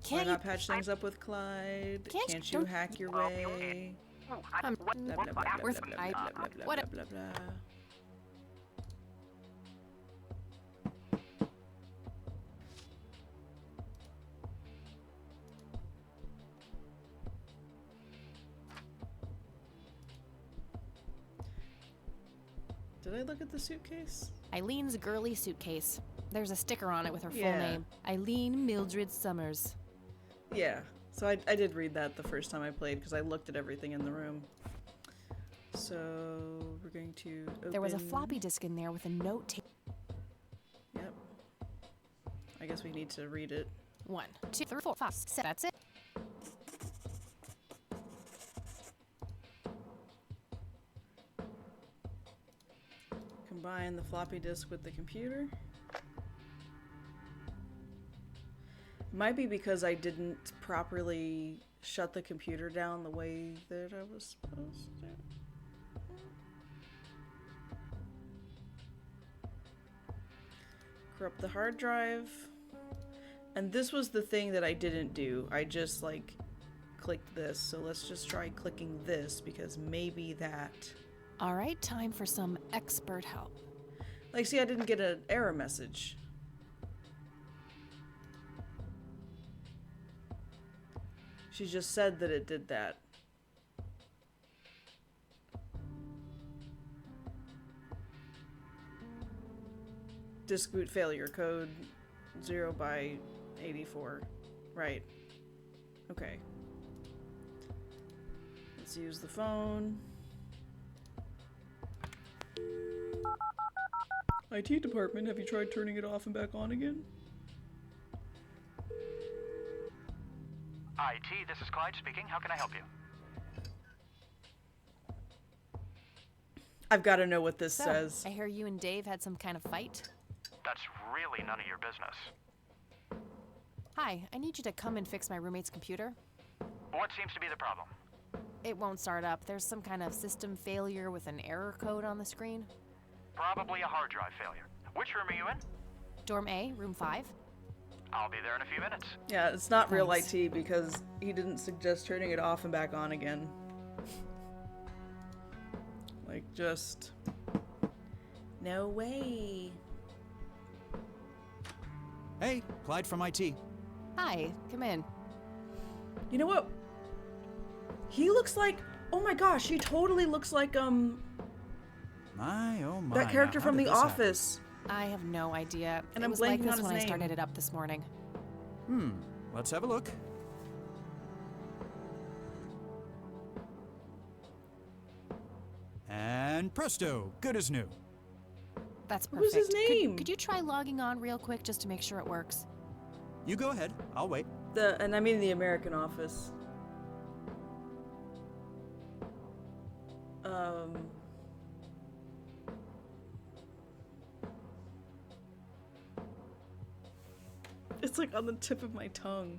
Can't you? not patch things up with Clyde? Can't Can't you- you hack your way? I'm Blah blah blah blah blah Worth- blah I- blah blah blah what- blah blah. Did I look at the suitcase? Eileen's girly suitcase. There's a sticker on it with her full Yeah. name. Eileen Mildred Summers. Yeah. So I did read that the first time I played because I looked at everything in the room. So we're going to open... There was a floppy disk in there with a note. Yep. I guess we need to read it. 1, 2, 3, 4, 5, 6. That's it. Combine the floppy disk with the computer. Might be because I didn't properly shut the computer down the way that I was supposed to. Corrupt the hard drive. And this was the thing that I didn't do. I just like clicked this. So let's just try clicking this because maybe that... All right, time for some expert help. Like, see, I didn't get an error message. She just said that it did that. Disk boot failure code 0 by 84. Right. Okay. Let's use the phone. IT department, have you tried turning it off and back on again? IT, this is Clyde speaking. How can I help you? I've got to know what this So, says. I hear you and Dave had some kind of fight. That's really none of your business. Hi, I need you to come and fix my roommate's computer. What seems to be the problem? It won't start up. There's some kind of system failure with an error code on the screen. Probably a hard drive failure. Which room are you in? Dorm A, room 5. I'll be there in a few minutes. Yeah, it's not real Thanks. IT because he didn't suggest turning it off and back on again. Like, just... No way. Hey, Clyde from IT. Hi, come in. You know what? He looks like... Oh my gosh, he totally looks like, My, oh my. that character now, how from did The this happen? Office. I have no idea. And it I'm was like blanking this on his when I started name. it up this morning. Let's have a look. And presto, good as new. That's What perfect. was his name? Could you try logging on real quick just to make sure it works? You go ahead, I'll wait. And I mean the American Office. It's like on the tip of my tongue.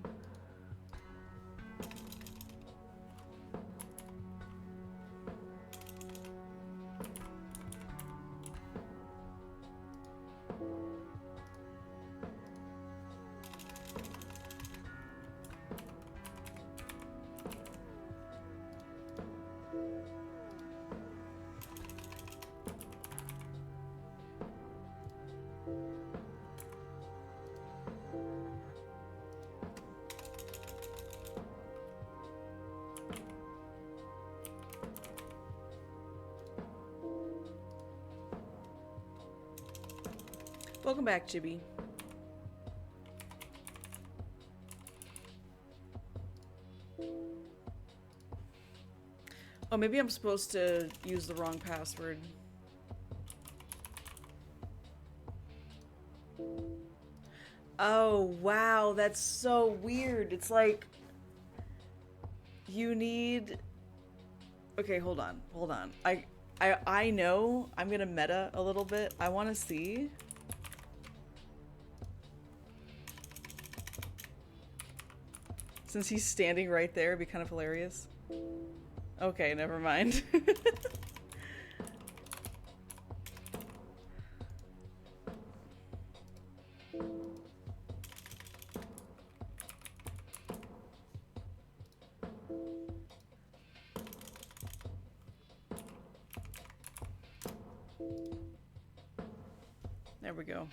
Welcome back, Chibi. Oh, maybe I'm supposed to use the wrong password. Oh, wow, that's so weird. It's like you need... Okay, hold on. I know I'm gonna meta a little bit. I want to see. Since he's standing right there, it'd be kind of hilarious. Okay, never mind. There we go.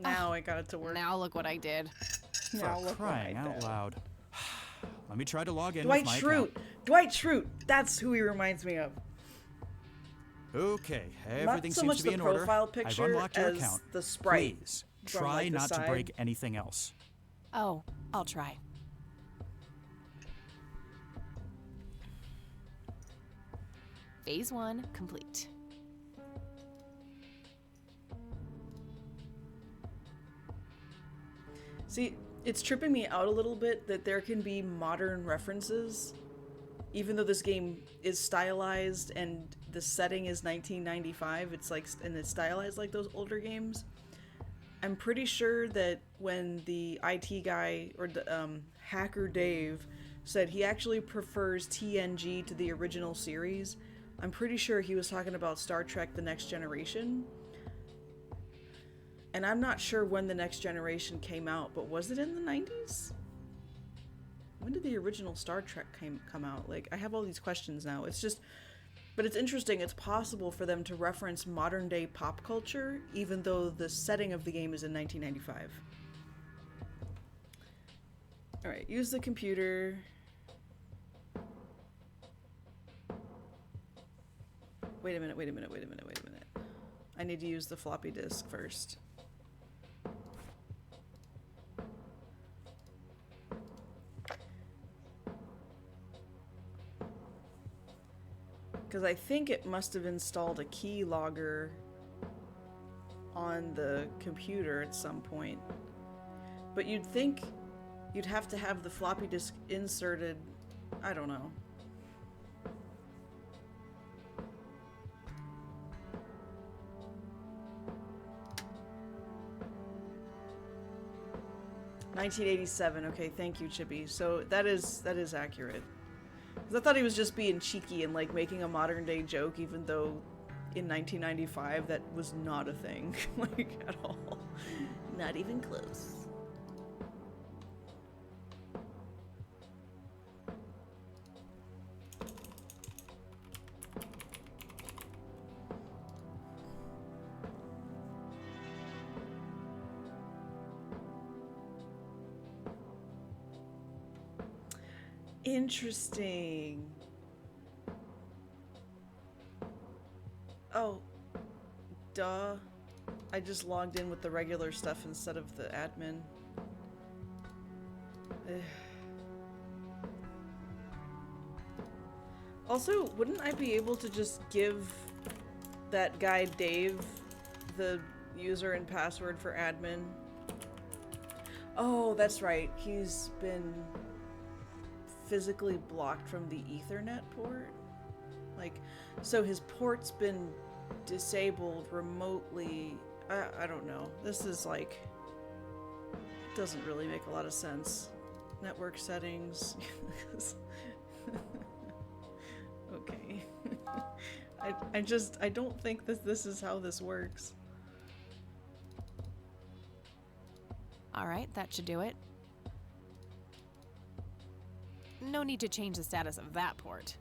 Now I got it to work. Now look what I did. Now look what I Crying out did. loud. Let me try to log in Dwight with my Schrute. account. Dwight Schrute. That's who he reminds me of. Okay, Not everything so seems much to be the in order. profile I've picture unlocked your as account. the sprite Please, from, try like, the not to side. break anything else. Oh, I'll try. Phase 1 complete. See, it's tripping me out a little bit that there can be modern references, even though this game is stylized and the setting is 1995. It's like, and it's stylized like those older games. I'm pretty sure that when the IT guy or the hacker Dave said he actually prefers TNG to the original series, I'm pretty sure he was talking about Star Trek: The Next Generation. And I'm not sure when The Next Generation came out, but was it in the 90s? When did the original Star Trek come out? Like, I have all these questions now. It's just, but it's interesting. It's possible for them to reference modern day pop culture, even though the setting of the game is in 1995. All right, use the computer. Wait a minute. I need to use the floppy disk first. Because I think it must have installed a keylogger on the computer at some point. But you'd think you'd have to have the floppy disk inserted. I don't know. $1987. Okay, thank you, Chippy. So that is accurate. 'Cause I thought he was just being cheeky and like making a modern day joke, even though in 1995 that was not a thing, like at all. Not even close. Interesting. Oh, duh. I just logged in with the regular stuff instead of the admin. Ugh. Also, wouldn't I be able to just give that guy Dave the user and password for admin? Oh, that's right. He's been physically blocked from the Ethernet port. Like, so his port's been disabled remotely. I don't know. This is like, doesn't really make a lot of sense. Network settings. Okay. I don't think that this is how this works. Alright, that should do it. No need to change the status of that port.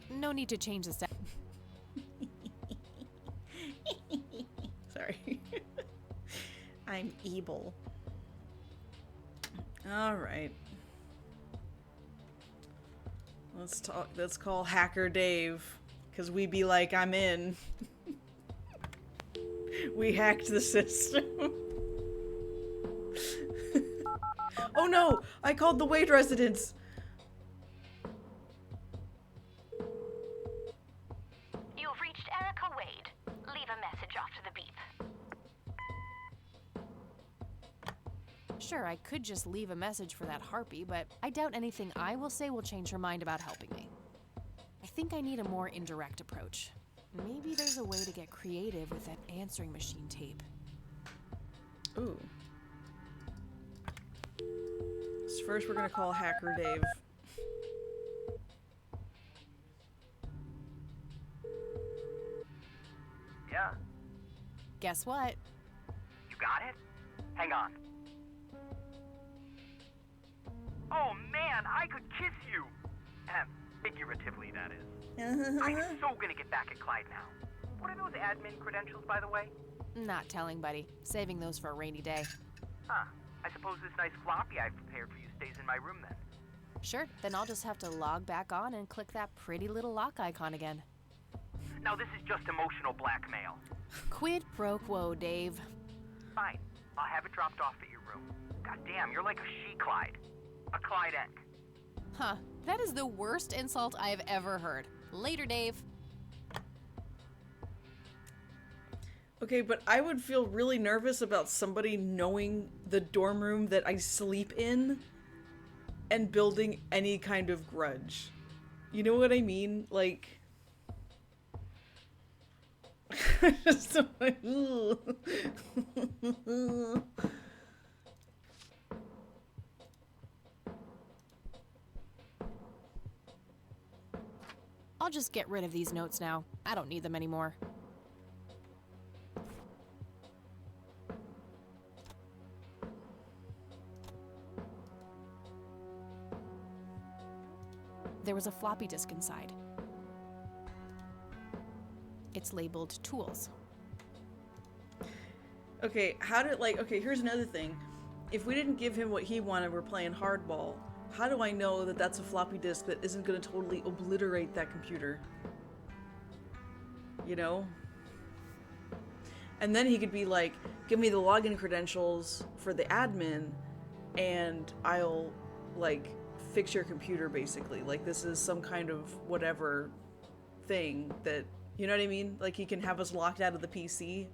No need to change the status. Sorry. I'm evil. Alright. Let's call Hacker Dave. Because we be like, I'm in. We hacked the system. Oh no! I called the Wade residence! You've reached Erica Wade. Leave a message after the beep. Sure, I could just leave a message for that harpy, but I doubt anything I will say will change her mind about helping me. I think I need a more indirect approach. Maybe there's a way to get creative with that answering machine tape. Ooh. So first we're gonna call Hacker Dave. Yeah? Guess what? You got it? Hang on. Oh man, I could kiss you! Figuratively, that is. I'm so gonna get back at Clyde now. What are those admin credentials, by the way? Not telling, buddy. Saving those for a rainy day. Huh. I suppose this nice floppy I've prepared for you stays in my room then. Sure, then I'll just have to log back on and click that pretty little lock icon again. Now this is just emotional blackmail. Quid pro quo, Dave. Fine. I'll have it dropped off at your room. God damn, you're like a she-Clyde. A Clyde-enk. Huh, that is the worst insult I've ever heard. Later, Dave. Okay, but I would feel really nervous about somebody knowing the dorm room that I sleep in and building any kind of grudge. You know what I mean? Like... just like, I'll just get rid of these notes now. I don't need them anymore. There was a floppy disk inside. It's labeled tools. okay, how did, like, okay, here's another thing. If we didn't give him what he wanted, we're playing hardball. How do I know that that's a floppy disk that isn't going to totally obliterate that computer? You know? And then he could be like, give me the login credentials for the admin and I'll, like, fix your computer, basically. Like, this is some kind of whatever thing that, you know what I mean? Like, he can have us locked out of the PC.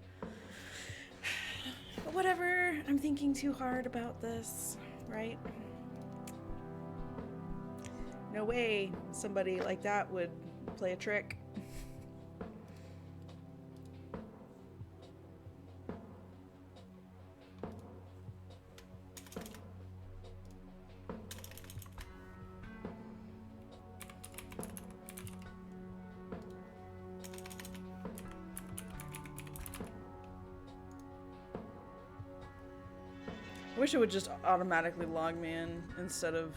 But whatever, I'm thinking too hard about this, right? No way somebody like that would play a trick. I wish it would just automatically log me in instead of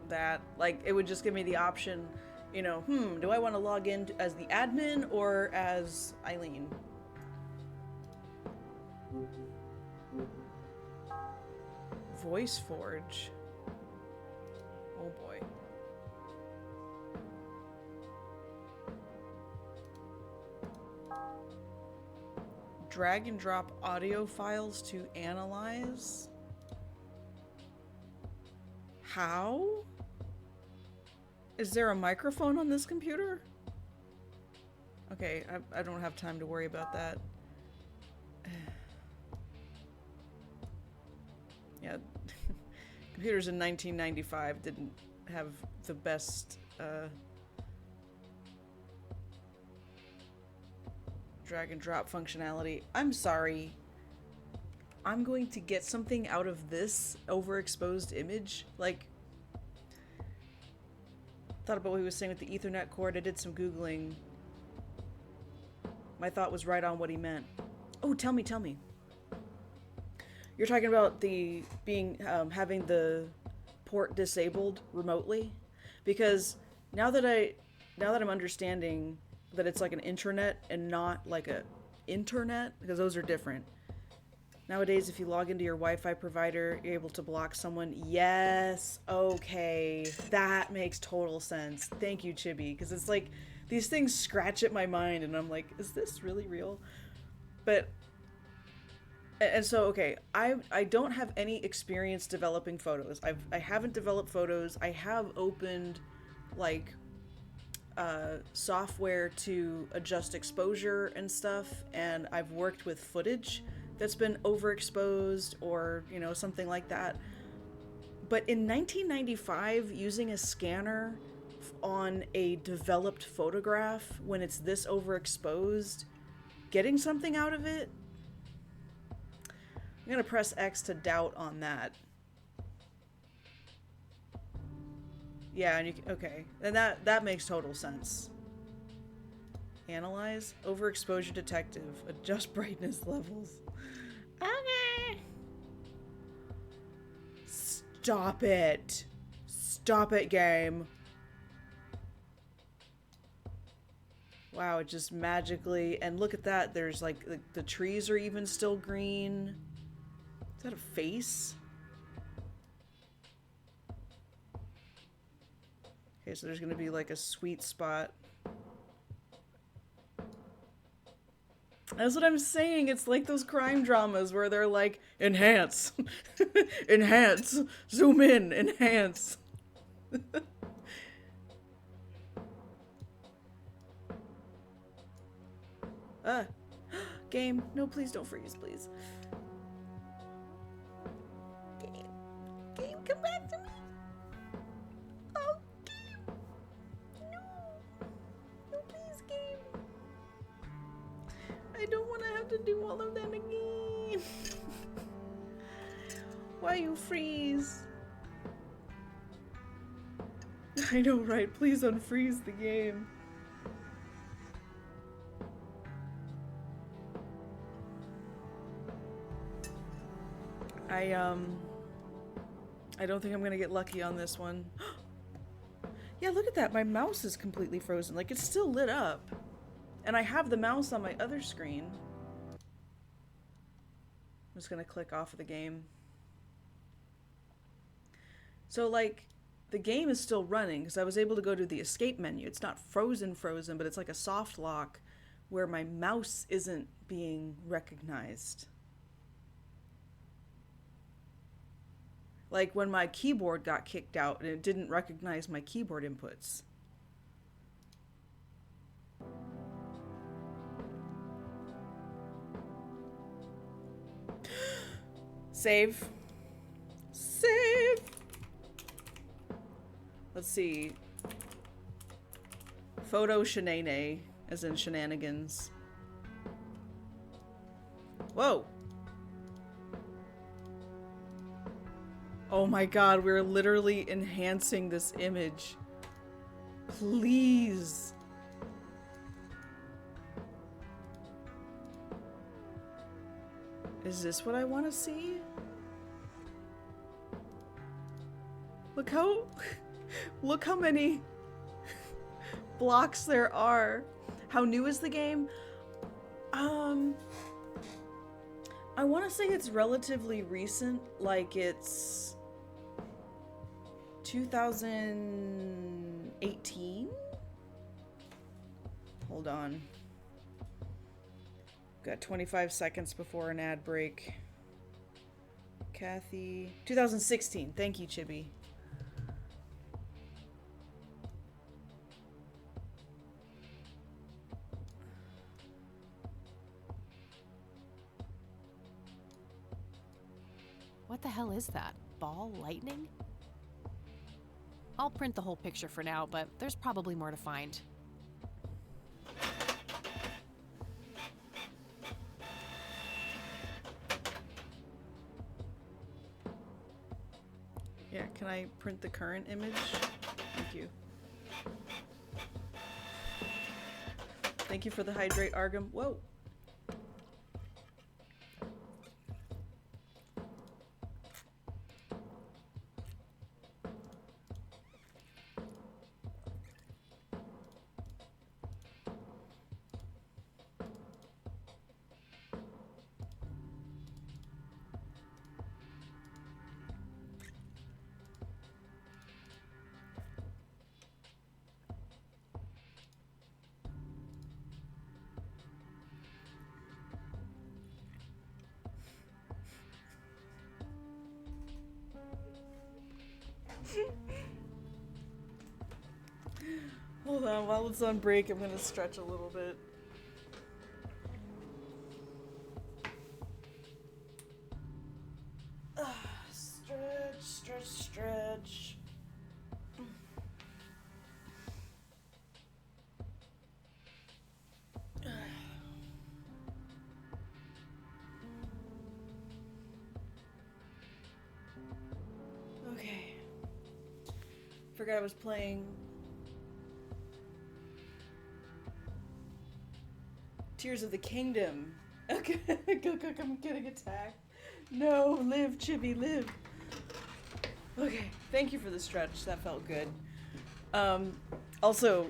that. Like, it would just give me the option, you know, do I want to log in as the admin or as Eileen? VoiceForge. Oh boy. Drag and drop audio files to analyze? How? Is there a microphone on this computer? Okay, I don't have time to worry about that. Yeah, computers in 1995 didn't have the best drag and drop functionality. I'm sorry. I'm going to get something out of this overexposed image. Like, thought about what he was saying with the Ethernet cord. I did some Googling. My thought was right on what he meant. Oh, tell me. You're talking about the having the port disabled remotely? Because now that I'm understanding that it's like an intranet and not like a internet, because those are different. Nowadays, if you log into your Wi-Fi provider, you're able to block someone. Yes, okay, that makes total sense. Thank you, Chibi, because it's like these things scratch at my mind, and I'm like, is this really real? But, and so, okay, I don't have any experience developing photos. I haven't developed photos. I have opened, like, software to adjust exposure and stuff, and I've worked with footage that's been overexposed or, you know, something like that. But in 1995, using a scanner on a developed photograph when it's this overexposed, getting something out of it, I'm gonna press X to doubt on that. Yeah, and okay, and that makes total sense. Analyze, overexposure detective, adjust brightness levels. Okay. Stop it. Stop it, game. Wow, it just magically, and look at that, there's like, the trees are even still green. Is that a face? Okay, so there's gonna be like a sweet spot. That's what I'm saying. It's like those crime dramas where they're like, enhance, enhance, zoom in, enhance. Game, no, please don't freeze, please. Game, come back to me. Oh, game. No. No, please, game. I don't want to have to do all of that again. Why you freeze? I know, right? Please unfreeze the game. I don't think I'm gonna get lucky on this one. Yeah, look at that. My mouse is completely frozen. Like, it's still lit up. And I have the mouse on my other screen. I'm just gonna click off of the game. So, like, the game is still running because I was able to go to the escape menu. It's not frozen, but it's like a soft lock where my mouse isn't being recognized. Like when my keyboard got kicked out and it didn't recognize my keyboard inputs. Save. Save! Let's see. Photo shenane, as in shenanigans. Whoa! Oh my god, we're literally enhancing this image. Please. Is this what I want to see? Look how many blocks there are. How new is the game? I want to say it's relatively recent, like it's 2018? Hold on. Got 25 seconds before an ad break. Kathy. 2016. Thank you, Chibi. What the hell is that? Ball lightning? I'll print the whole picture for now, but there's probably more to find. Yeah, can I print the current image? Thank you. Thank you for the hydrate, Argum. Whoa. Hold on, while it's on break, I'm gonna stretch a little bit. Stretch, stretch, stretch. Okay. Forgot I was playing Tears of the Kingdom. Okay, I'm getting attacked. No, live, Chibi, live. Okay, thank you for the stretch. That felt good. Also,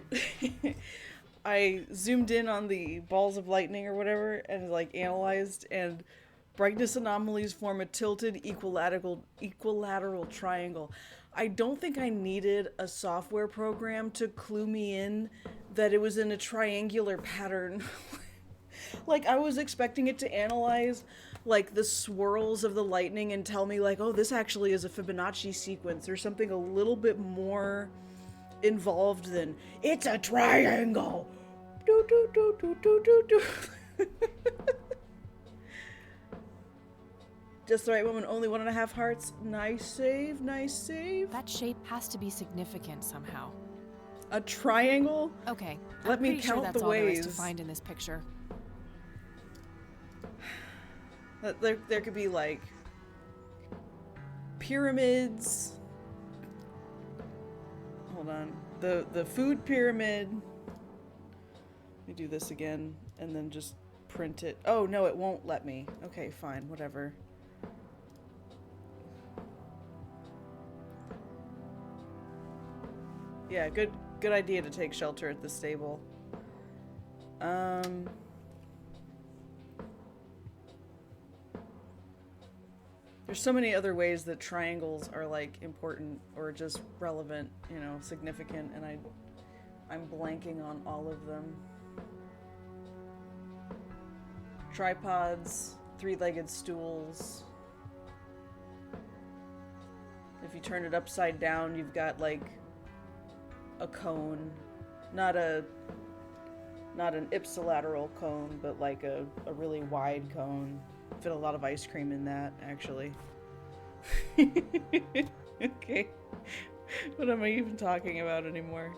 I zoomed in on the balls of lightning or whatever and like analyzed, and brightness anomalies form a tilted equilateral triangle. I don't think I needed a software program to clue me in that it was in a triangular pattern. Like, I was expecting it to analyze, like, the swirls of the lightning and tell me, like, oh, this actually is a Fibonacci sequence or something a little bit more involved than, it's a triangle! Do, do, do, do, do, do, do. Just the right woman, only 1.5 hearts. Nice save, nice save. That shape has to be significant somehow. A triangle? Okay, Let I'm me pretty sure count that's the all there is to ways. find in this picture. There could be, like, pyramids. Hold on. The food pyramid. Let me do this again and then just print it. Oh, no, it won't let me. Okay, fine, whatever. Yeah, good idea to take shelter at the stable. There's There's so many other ways that triangles are like important or just relevant, you know, significant, and I'm blanking on all of them. Tripods, three-legged stools. If you turn it upside down, you've got like a cone. Not an ipsilateral cone, but like a really wide cone. Fit a lot of ice cream in that, actually. Okay. What am I even talking about anymore?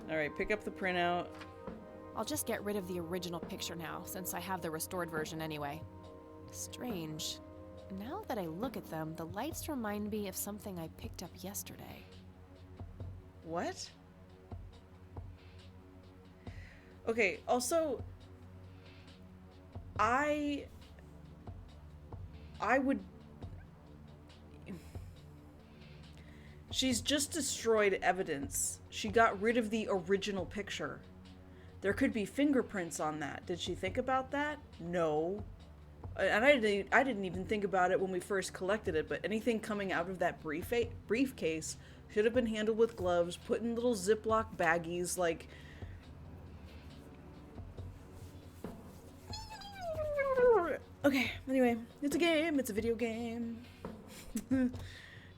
Alright, pick up the printout. I'll just get rid of the original picture now, since I have the restored version anyway. Strange. Now that I look at them, the lights remind me of something I picked up yesterday. What? Okay, also, I would... She's just destroyed evidence. She got rid of the original picture. There could be fingerprints on that. Did she think about that? No. And I didn't even think about it when we first collected it, but anything coming out of that briefcase should have been handled with gloves, put in little Ziploc baggies, like... Okay, anyway, it's a game, it's a video game.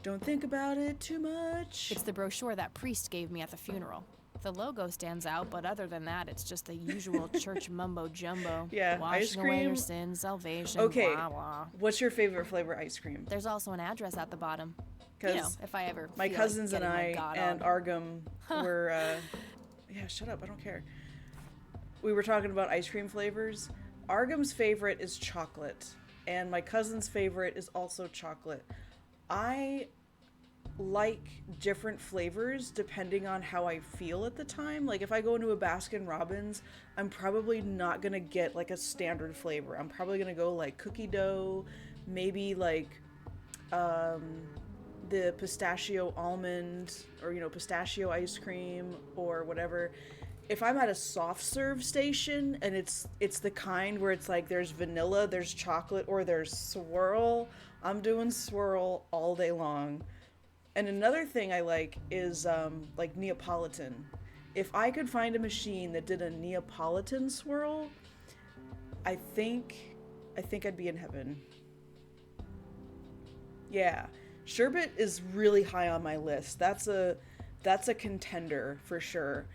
Don't think about it too much. It's the brochure that priest gave me at the funeral. The logo stands out, but other than that, it's just the usual church mumbo-jumbo. Yeah, ice Washing away your cream. sins, salvation, Okay, blah, blah. what's your favorite flavor ice cream? There's also an address at the bottom. You 'Cause know, if I ever my feel cousins like and getting I my God and on. Argum were, yeah, shut up, I don't care. We were talking about ice cream flavors. Argum's favorite is chocolate, and my cousin's favorite is also chocolate. I like different flavors depending on how I feel at the time. Like if I go into a Baskin Robbins, I'm probably not gonna get like a standard flavor. I'm probably gonna go like cookie dough, maybe like the pistachio almond, or, you know, pistachio ice cream or whatever. If I'm at a soft serve station and it's the kind where it's like there's vanilla, there's chocolate, or there's swirl, I'm doing swirl all day long. And another thing I like is like Neapolitan. If I could find a machine that did a Neapolitan swirl, I think I'd be in heaven. Yeah, sherbet is really high on my list. That's a contender for sure.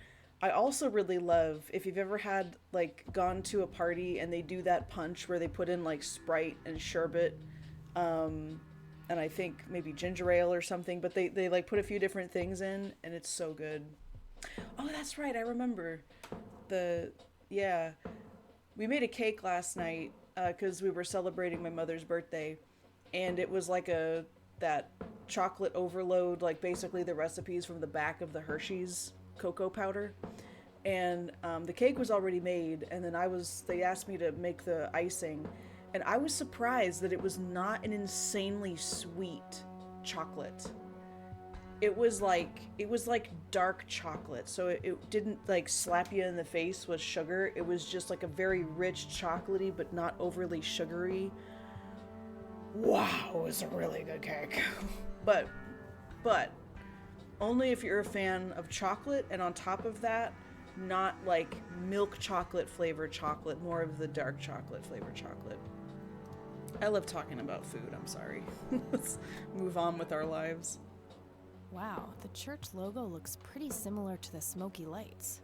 I also really love, if you've ever had like gone to a party and they do that punch where they put in like Sprite and sherbet, and I think maybe ginger ale or something, but they like put a few different things in, and it's so good. Oh, that's right, I remember. Yeah. We made a cake last night, because we were celebrating my mother's birthday, and it was like that chocolate overload, like basically the recipes from the back of the Hershey's cocoa powder. And the cake was already made, and then they asked me to make the icing. And I was surprised that it was not an insanely sweet chocolate. It was like dark chocolate, so it didn't like slap you in the face with sugar. It was just like a very rich chocolatey, but not overly sugary. Wow, it was a really good cake. but only if you're a fan of chocolate, and on top of that, not like milk chocolate flavored chocolate, more of the dark chocolate flavored chocolate. I love talking about food, I'm sorry. Let's move on with our lives. Wow, the church logo looks pretty similar to the smoky lights.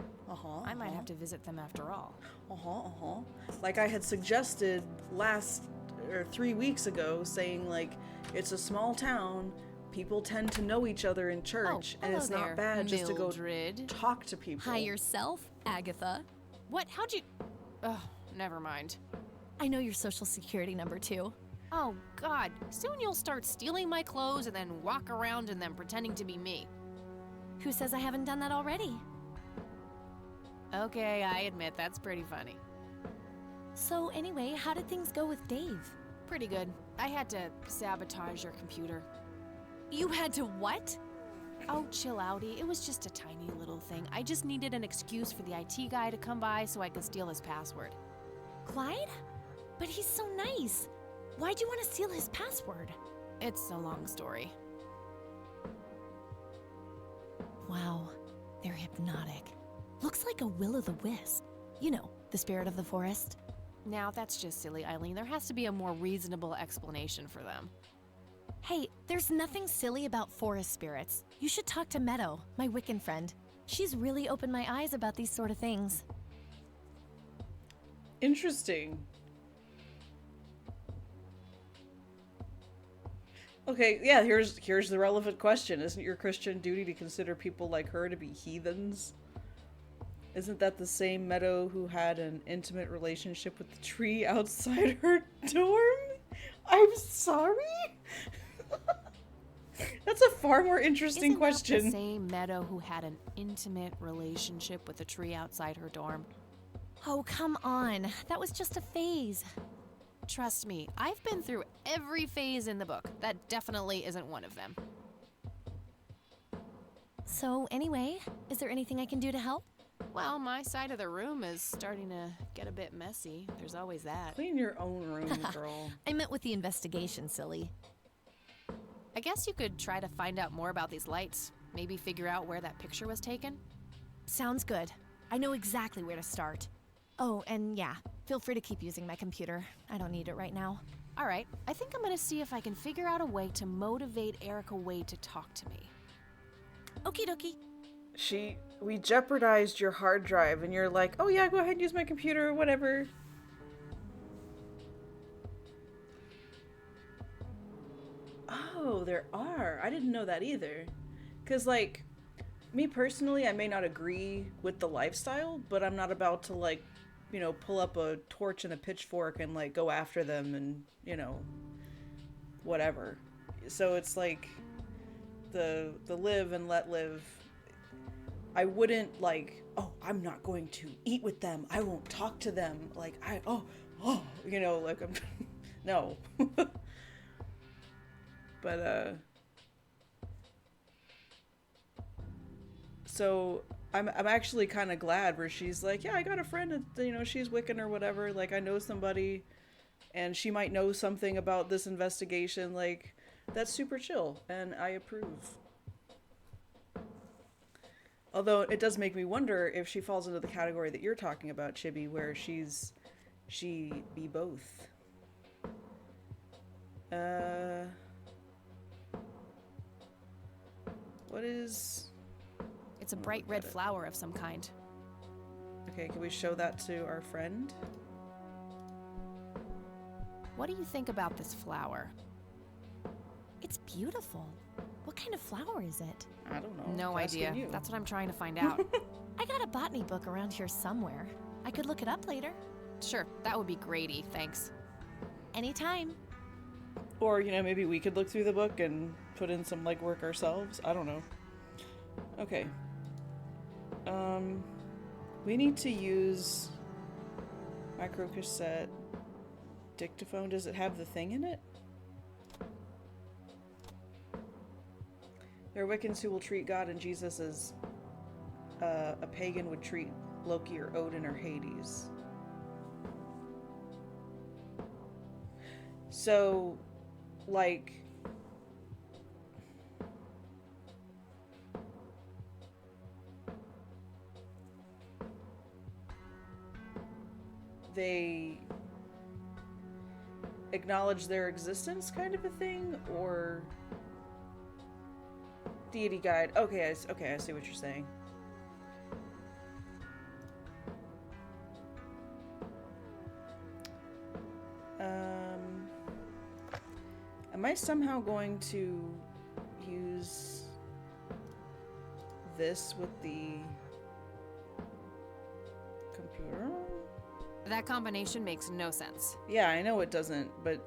I might have to visit them after all. Like I had suggested 3 weeks ago, saying like, it's a small town, people tend to know each other in church, and it's not bad just to go talk to people. Hi yourself, Agatha. What? How'd you... Oh, never mind. I know your social security number too. Oh, God. Soon you'll start stealing my clothes and then walk around in them pretending to be me. Who says I haven't done that already? Okay, I admit that's pretty funny. So anyway, how did things go with Dave? Pretty good. I had to sabotage your computer. You had to what? Oh, chill outy. It was just a tiny little thing. I just needed an excuse for the IT guy to come by so I could steal his password. Clyde? But he's so nice. Why'd you want to steal his password? It's a long story. Wow, they're hypnotic. Looks like a will-o'-the-wisp. You know, the spirit of the forest. Now, that's just silly, Eileen. There has to be a more reasonable explanation for them. Hey, there's nothing silly about forest spirits. You should talk to Meadow, my Wiccan friend. She's really opened my eyes about these sort of things. Interesting. Okay, yeah, here's the relevant question. Isn't it your Christian duty to consider people like her to be heathens? Isn't that the same Meadow who had an intimate relationship with the tree outside her dorm? I'm sorry? That's a far more interesting question. Isn't that the same Meadow who had an intimate relationship with a tree outside her dorm? Oh, come on. That was just a phase. Trust me, I've been through every phase in the book. That definitely isn't one of them. So, anyway, is there anything I can do to help? Well, my side of the room is starting to get a bit messy. There's always that. Clean your own room, girl. I meant with the investigation, silly. I guess you could try to find out more about these lights. Maybe figure out where that picture was taken. Sounds good. I know exactly where to start. Oh, and yeah, feel free to keep using my computer. I don't need it right now. All right, I think I'm gonna see if I can figure out a way to motivate Erica Wade to talk to me. Okie dokie. We jeopardized your hard drive and you're like, oh yeah, go ahead and use my computer or whatever. Oh, there are. I didn't know that either. Because, like, me personally, I may not agree with the lifestyle, but I'm not about to, like, you know, pull up a torch and a pitchfork and, like, go after them and, you know, whatever. So it's like the live and let live. I wouldn't, like, oh, I'm not going to eat with them. I won't talk to them. Like, you know, like, I'm, no. But, so I'm actually kind of glad where she's like, yeah, I got a friend that, you know, she's Wiccan or whatever. Like, I know somebody and she might know something about this investigation. Like, that's super chill and I approve. Although it does make me wonder if she falls into the category that you're talking about, Chibi, where she be both. What is... It's a bright red flower of some kind. Okay, can we show that to our friend? What do you think about this flower? It's beautiful. What kind of flower is it? I don't know. No Asking idea. you. That's what I'm trying to find out. I got a botany book around here somewhere. I could look it up later. Sure, that would be great, thanks. Anytime. Or, you know, maybe we could look through the book and put in some legwork ourselves. I don't know. Okay. We need to use micro cassette dictaphone. Does it have the thing in it? There are Wiccans who will treat God and Jesus as a pagan would treat Loki or Odin or Hades. So, like... they acknowledge their existence kind of a thing, or deity guide. Okay, I see what you're saying. Am I somehow going to use this with the computer? That combination makes no sense. Yeah, I know it doesn't, but...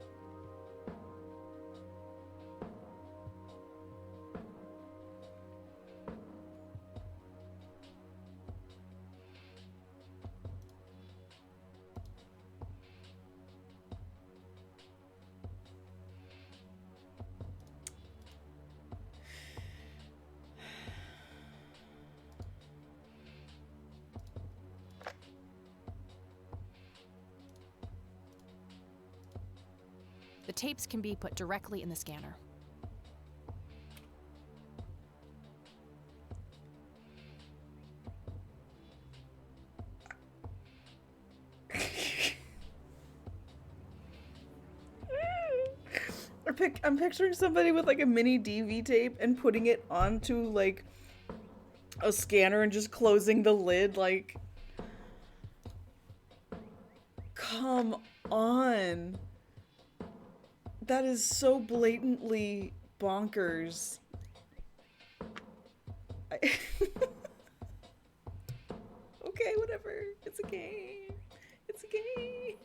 The tapes can be put directly in the scanner. I'm picturing somebody with like a mini DV tape and putting it onto like a scanner and just closing the lid. Like, come on. That is so blatantly bonkers. Okay, whatever. It's a game. It's a game.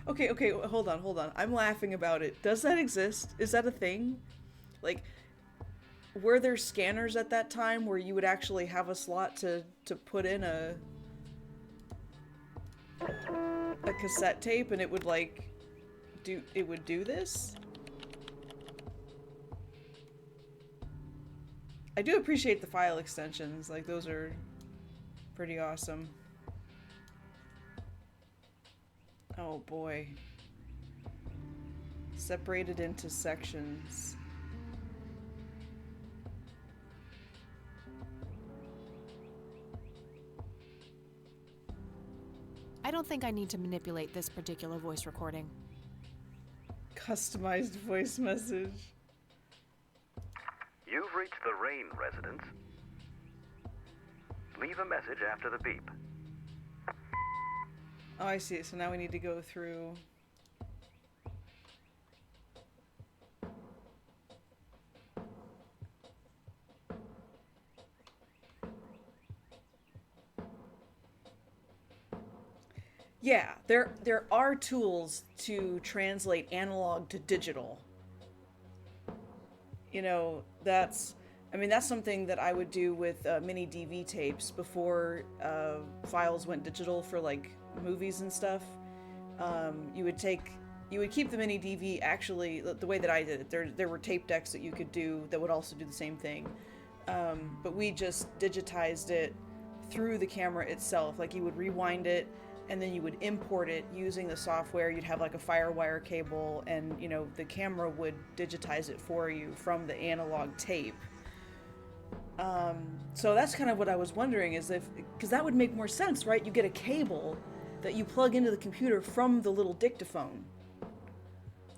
Okay, hold on. I'm laughing about it. Does that exist? Is that a thing? Like, were there scanners at that time where you would actually have a slot to put in a cassette tape and it would like do this? I do appreciate the file extensions, like those are pretty awesome. Oh boy. Separated into sections. I don't think I need to manipulate this particular voice recording. Customized voice message. You've reached the Rain residence. Leave a message after the beep. Oh, I see. So now we need to go through. Yeah, there are tools to translate analog to digital. You know, that's something that I would do with mini DV tapes before files went digital for like movies and stuff. You would keep the mini DV, actually, the way that I did it, there were tape decks that you could do that would also do the same thing. But we just digitized it through the camera itself. Like, you would rewind it, and then you would import it using the software. You'd have like a FireWire cable, and you know, the camera would digitize it for you from the analog tape. So that's kind of what I was wondering, is because that would make more sense, right? You get a cable that you plug into the computer from the little dictaphone.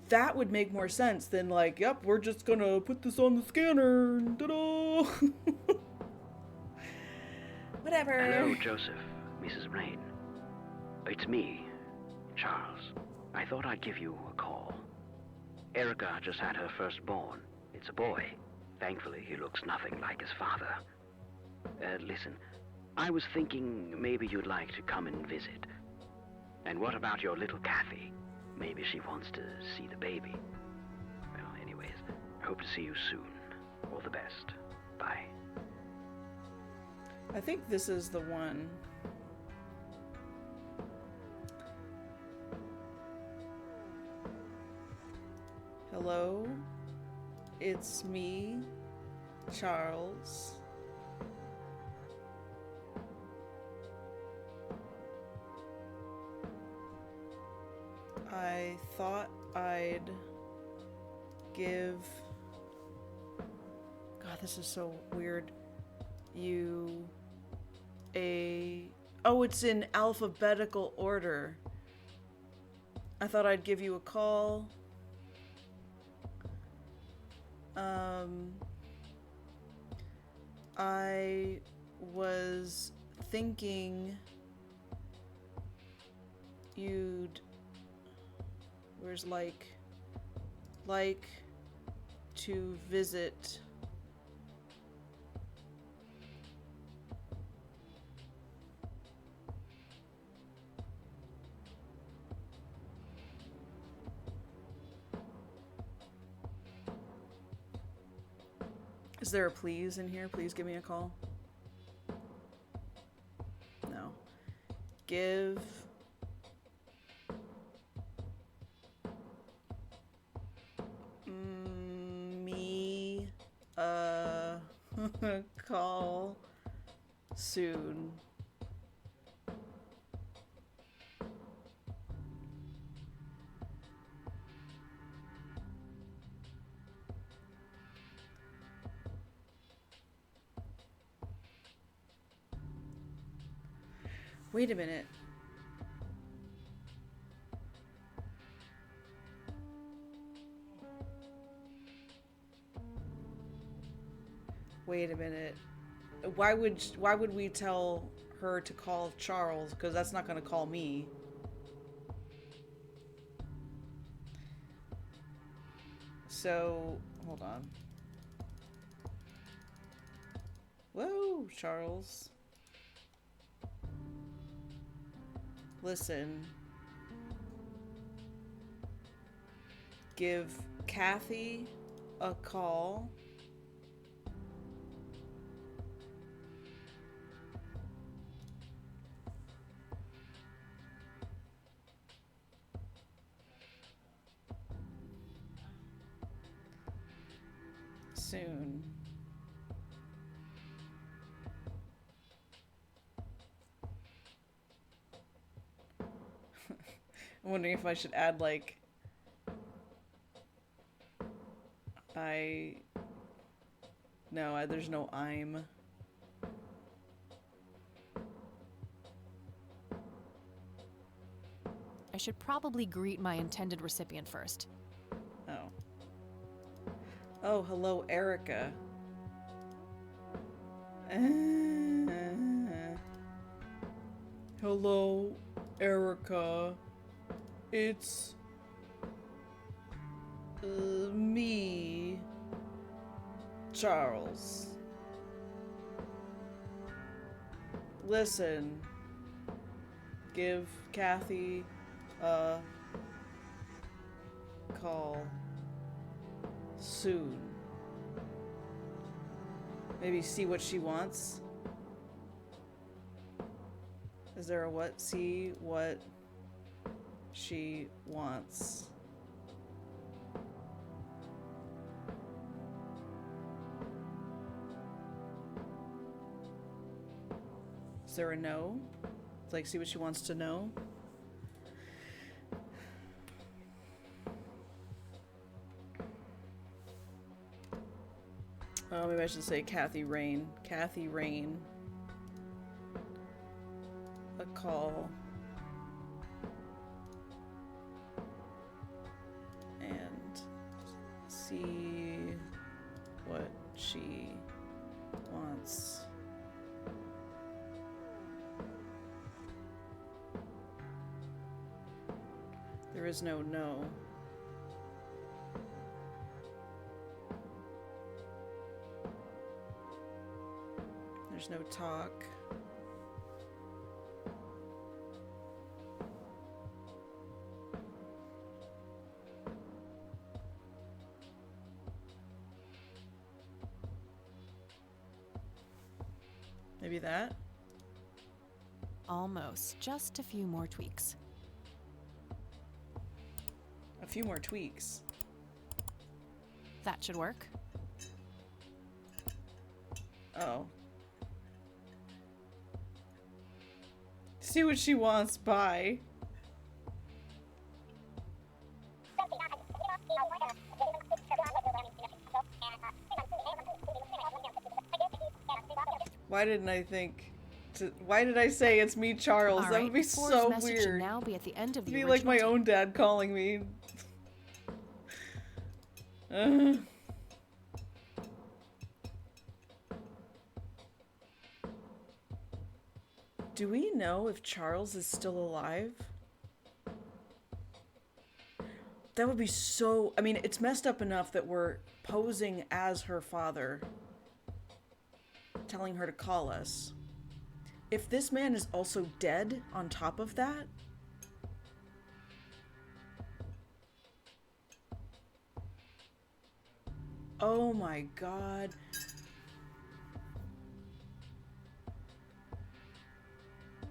That would make more sense than like, yep, we're just gonna put this on the scanner, and ta-da! Whatever. Hello, Joseph, Mrs. Rain. It's me, Charles. I thought I'd give you a call. Erica just had her firstborn. It's a boy. Thankfully, he looks nothing like his father. Listen, I was thinking maybe you'd like to come and visit. And what about your little Kathy? Maybe she wants to see the baby. Well, anyways, I hope to see you soon. All the best. Bye. I think this is the one. Hello, it's me, Charles. I thought I'd give... God, this is so weird. You a... Oh, it's in alphabetical order. I thought I'd give you a call. I was thinking you'd... Where's like to visit. Is there a please in here? Please give me a call. No. Give me a call soon. Wait a minute. Wait a minute. Why would we tell her to call Charles? Because that's not going to call me. So, hold on. Whoa, Charles. Listen. Give Kathy a call. Soon. I'm wondering if I should add, like, no, there's no I'm. I should probably greet my intended recipient first. Oh. Oh, hello, Erica. Hello, Erica. It's me, Charles. Listen, give Kathy a call soon. Maybe see what she wants. Is there a what? See what she wants. Is there a no? It's like, see what she wants to know. Oh, maybe I should say Kathy Rain. Kathy Rain. A call. And see what she wants. There is no no. There's no talk. Maybe that? Almost. Just a few more tweaks. A few more tweaks. That should work. Oh. See what she wants, bye. Why didn't I think to, why did I say it's me, Charles? All That right, would be Ford's so message should weird. now be at the end of the It'd be like my original own dad calling me. Uh. Do we know if Charles is still alive? That would be so... I mean, it's messed up enough that we're posing as her father, telling her to call us. If this man is also dead on top of that... Oh my god.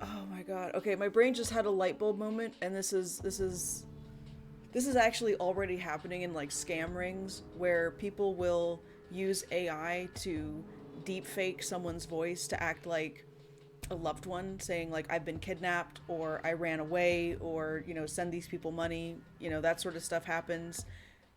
Oh my god. Okay, my brain just had a light bulb moment, and this is actually already happening in like scam rings where people will use AI to deepfake someone's voice to act like a loved one, saying like I've been kidnapped or I ran away or, you know, send these people money, you know, that sort of stuff happens.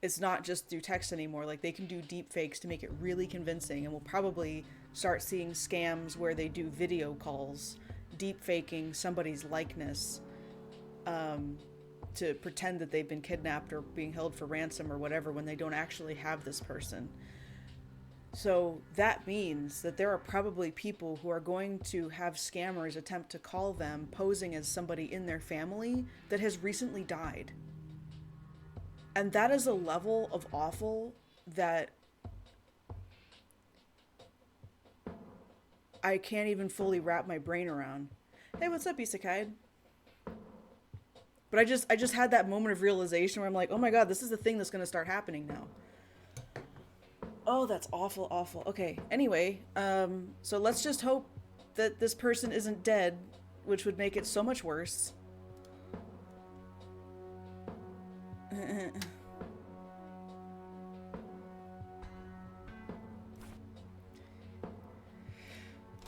It's not just through text anymore. Like they can do deepfakes to make it really convincing, and we'll probably start seeing scams where they do video calls deep faking somebody's likeness to pretend that they've been kidnapped or being held for ransom or whatever when they don't actually have this person. So that means that there are probably people who are going to have scammers attempt to call them posing as somebody in their family that has recently died. And that is a level of awful that I can't even fully wrap my brain around. Hey, what's up, Isekai? But I just had that moment of realization where I'm like, oh my god, this is the thing that's going to start happening now. Oh, that's awful, awful. Okay, anyway, so let's just hope that this person isn't dead, which would make it so much worse.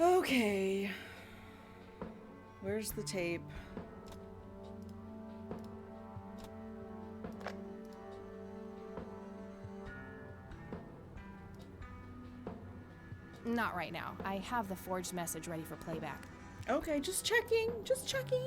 Okay. Where's the tape? Not right now. I have the forged message ready for playback. Okay, just checking, just checking.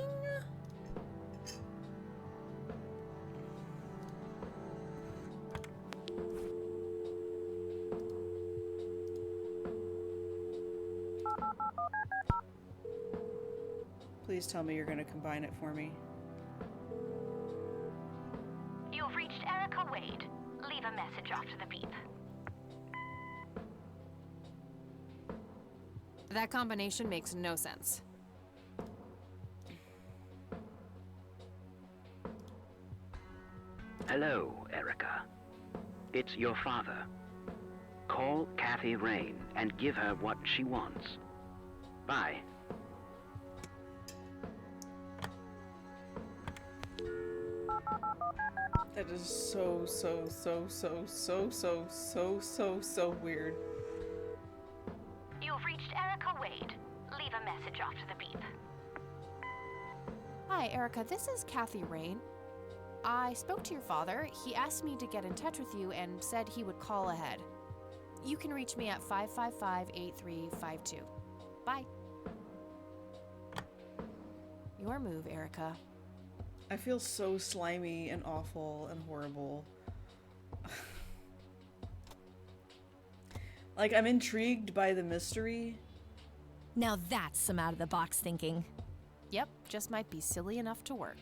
Please tell me you're going to combine it for me. You've reached Erica Wade. Leave a message after the beep. That combination makes no sense. Hello, Erica. It's your father. Call Kathy Rain and give her what she wants. Bye. That is so weird. You've reached Erica Wade. Leave a message after the beep. Hi, Erica. This is Kathy Rain. I spoke to your father. He asked me to get in touch with you and said he would call ahead. You can reach me at 555-8352. Bye. Your move, Erica. I feel so slimy and awful and horrible. Like, I'm intrigued by the mystery. Now that's some out-of-the-box thinking. Yep, just might be silly enough to work.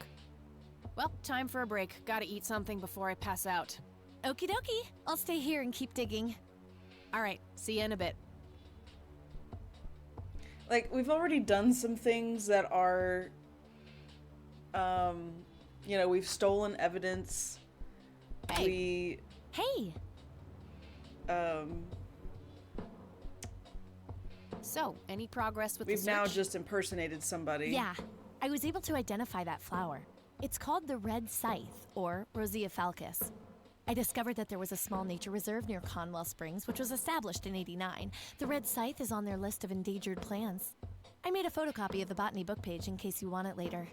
Well, time for a break. Gotta eat something before I pass out. Okie dokie. I'll stay here and keep digging. All right, see you in a bit. Like, we've already done some things that are, you know, we've stolen evidence. Hey. Hey! So, any progress with the We've search? now just impersonated somebody. Yeah, I was able to identify that flower. It's called the red scythe, or Rosea falcus. I discovered that there was a small nature reserve near Conwell Springs, which was established in '89. The red scythe is on their list of endangered plants. I made a photocopy of the botany book page in case you want it later.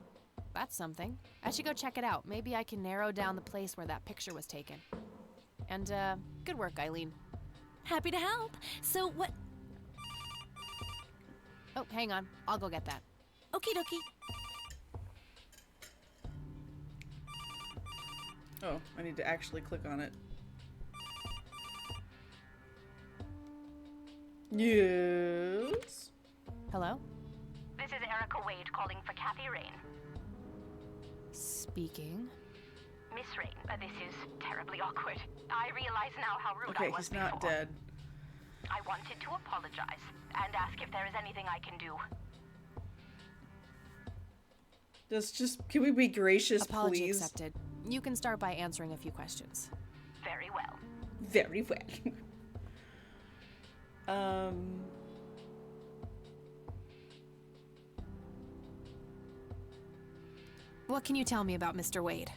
That's something. I should go check it out. Maybe I can narrow down the place where that picture was taken. And, good work, Eileen. Happy to help. So what... Oh, hang on. I'll go get that. Okie dokie. Oh, I need to actually click on it. Yes? Hello? This is Erica Wade calling for Kathy Rain. Speaking. Miss Rain, this is terribly awkward. I realize now how rude I Okay, was he's not before. dead. I wanted to apologize and ask if there is anything I can do. Can we be gracious, Apology please? accepted. You can start by answering a few questions. Very well. Very well. What can you tell me about Mr. Wade?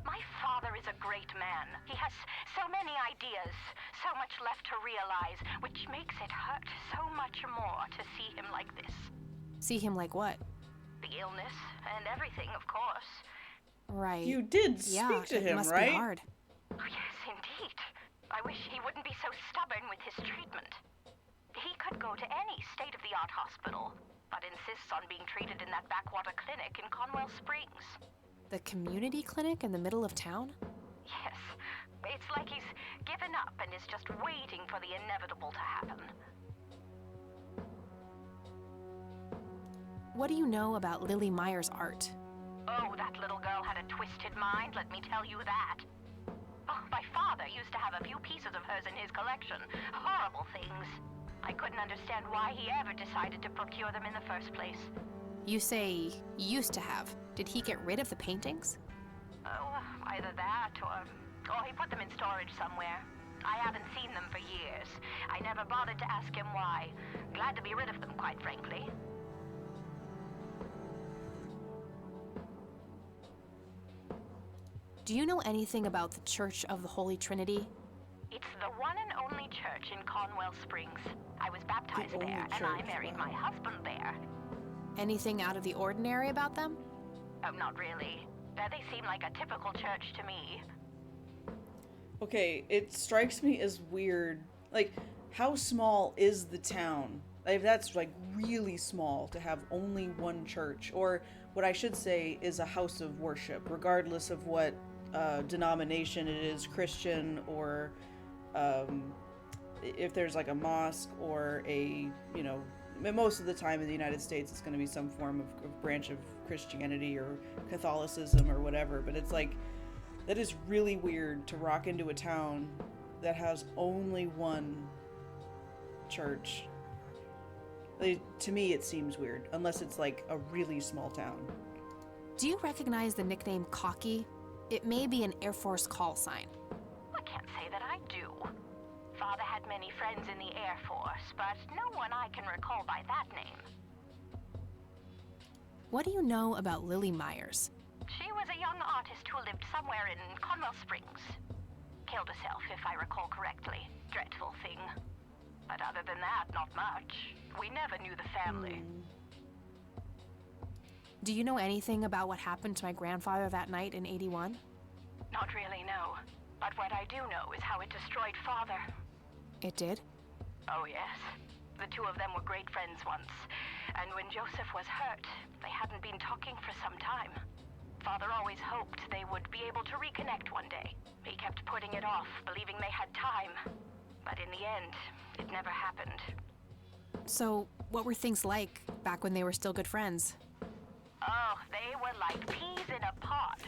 My father is a great man. He has so many ideas, so much left to realize, which makes it hurt so much more to see him like this. See him like what? The illness and everything, of course. Right. You did Yeah, speak to it him, must right? be hard. Oh, yes, indeed. I wish he wouldn't be so stubborn with his treatment. He could go to any state-of-the-art hospital. but insists on being treated in that backwater clinic in Conwell Springs. The community clinic in the middle of town? Yes. It's like he's given up and is just waiting for the inevitable to happen. What do you know about Lily Myers' art? Oh, that little girl had a twisted mind, let me tell you that. Oh, my father used to have a few pieces of hers in his collection. Horrible things. I couldn't understand why he ever decided to procure them in the first place. You say used to have. Did he get rid of the paintings? Oh, either that or he put them in storage somewhere. I haven't seen them for years. I never bothered to ask him why. Glad to be rid of them, quite frankly. Do you know anything about the Church of the Holy Trinity? It's the one and only church in Conwell Springs. I was baptized The only there, and I church, married wow. my husband there. Anything out of the ordinary about them? Oh, not really. They seem like a typical church to me. Okay, it strikes me as weird. Like, how small is the town? Like, that's like really small to have only one church, or what I should say is a house of worship, regardless of what denomination it is, Christian or if there's like a mosque or a, you know, most of the time in the United States it's going to be some form of branch of Christianity or Catholicism or whatever, but it's like, that is really weird to rock into a town that has only one church. To me it seems weird, unless it's like a really small town. Do you recognize the nickname Cocky? It may be an Air Force call sign. I can't say that I do. Father had many friends in the Air Force, but no one I can recall by that name. What do you know about Lily Myers? She was a young artist who lived somewhere in Conwell Springs. Killed herself, if I recall correctly. Dreadful thing. But other than that, not much. We never knew the family. Do you know anything about what happened to my grandfather that night in '81? Not really, no. But what I do know is how it destroyed Father. It did? Oh, yes. The two of them were great friends once. And when Joseph was hurt, they hadn't been talking for some time. Father always hoped they would be able to reconnect one day. He kept putting it off, believing they had time. But in the end, it never happened. So, what were things like back when they were still good friends? Oh, they were like peas in a pod.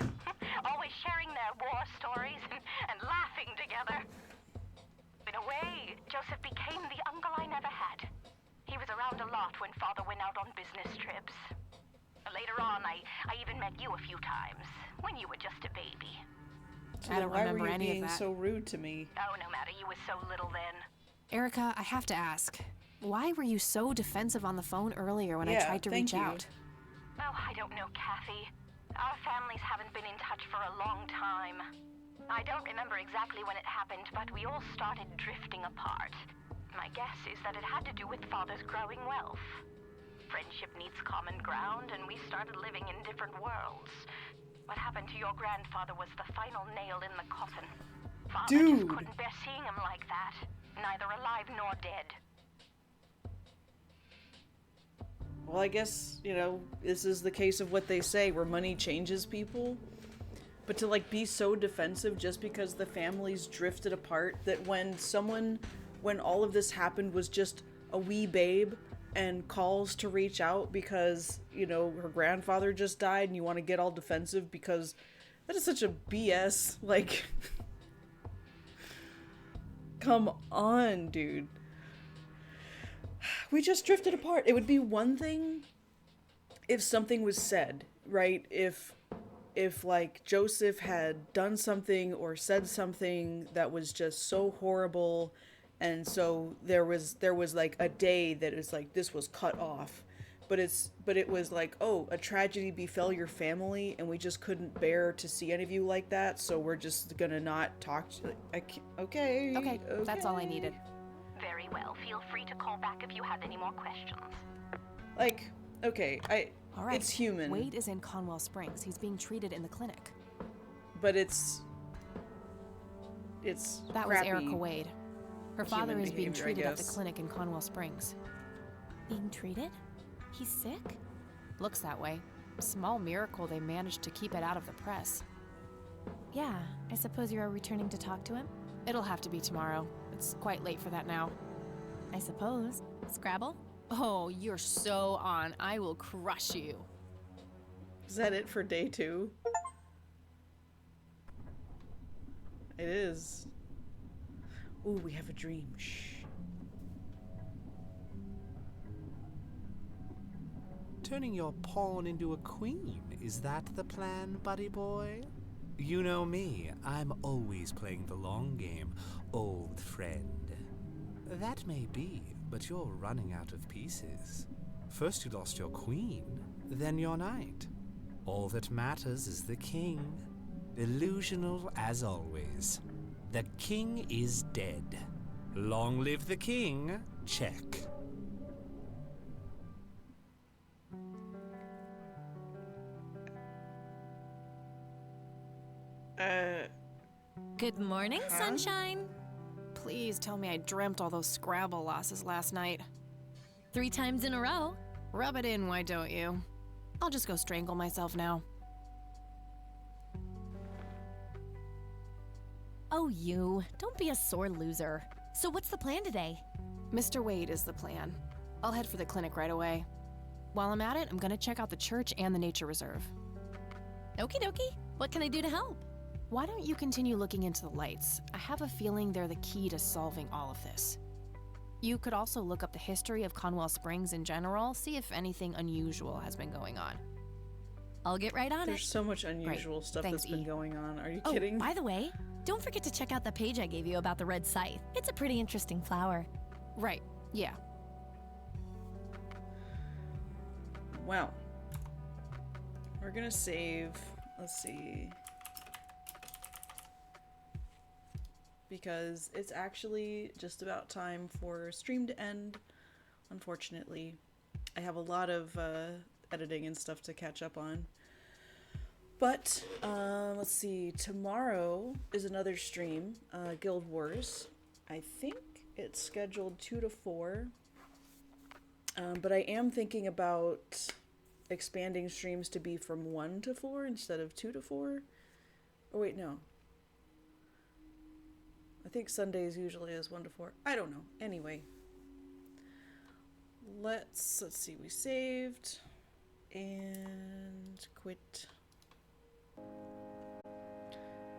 Always sharing their war stories and laughing together. In a way, Joseph became the uncle I never had. He was around a lot when Father went out on business trips. Later on, I even met you a few times, when you were just a baby. So I don't why remember were you any being of that. so rude to me? Oh, no matter, you were so little then. Erica, I have to ask, why were you so defensive on the phone earlier when I Yeah, tried to thank reach you. out? Oh, I don't know, Kathy. Our families haven't been in touch for a long time. I don't remember exactly when it happened, but we all started drifting apart. My guess is that it had to do with Father's growing wealth. Friendship needs common ground, and we started living in different worlds. What happened to your grandfather was the final nail in the coffin. Father just Dude. couldn't bear seeing him like that, neither alive nor dead. Well, I guess, you know, this is the case of what they say, where money changes people. But to, like, be so defensive just because the families drifted apart, that when all of this happened was just a wee babe and calls to reach out because, you know, her grandfather just died and you want to get all defensive because that is such a BS, like... Come on, dude. We just drifted apart. It would be one thing if something was said, right? If like Joseph had done something or said something that was just so horrible, and so there was like a day that is like this was cut off. But it was like, oh, a tragedy befell your family and we just couldn't bear to see any of you like that, so we're just gonna not talk to okay, that's all I needed. Very well. Feel free to call back if you have any more questions. Like, okay, All right. it's human. Wade is in Conwell Springs. He's being treated in the clinic. But it's That was crappy. Erica Wade. Her human father is being behavior, I treated at the guess. clinic in Conwell Springs. Being treated? He's sick? Looks that way. Small miracle they managed to keep it out of the press. Yeah, I suppose you are returning to talk to him? It'll have to be tomorrow. It's quite late for that now. I suppose. Scrabble? Oh, you're so on. I will crush you. Is that it for day 2? It is. Ooh, we have a dream. Shh. Turning your pawn into a queen, is that the plan, buddy boy? You know me, I'm always playing the long game, old friend. That may be, but you're running out of pieces. First you lost your queen, then your knight. All that matters is the king. Illusional as always. The king is dead. Long live the king. Check. Good morning, sunshine. Please tell me I dreamt all those Scrabble losses last night. 3 times in a row. Rub it in, why don't you? I'll just go strangle myself now. Oh, you. Don't be a sore loser. So what's the plan today? Mr. Wade is the plan. I'll head for the clinic right away. While I'm at it, I'm gonna check out the church and the nature reserve. Okie dokie. What can I do to help? Why don't you continue looking into the lights? I have a feeling they're the key to solving all of this. You could also look up the history of Conwell Springs in general, see if anything unusual has been going on. I'll get right on There's it. so much unusual stuff Thanks, that's been E. going on. Are you Oh, kidding? by the way, don't forget to check out the page I gave you about the red scythe. It's a pretty interesting flower. Right, yeah. Well, we're gonna save. Let's see. Because it's actually just about time for stream to end, unfortunately. I have a lot of editing and stuff to catch up on. But, let's see, tomorrow is another stream, Guild Wars. I think it's scheduled 2 to 4. But I am thinking about expanding streams to be from 1 to 4 instead of 2 to 4. Oh wait, no. I think Sundays usually is 1 to 4. I don't know. Anyway. Let's see, we saved and quit.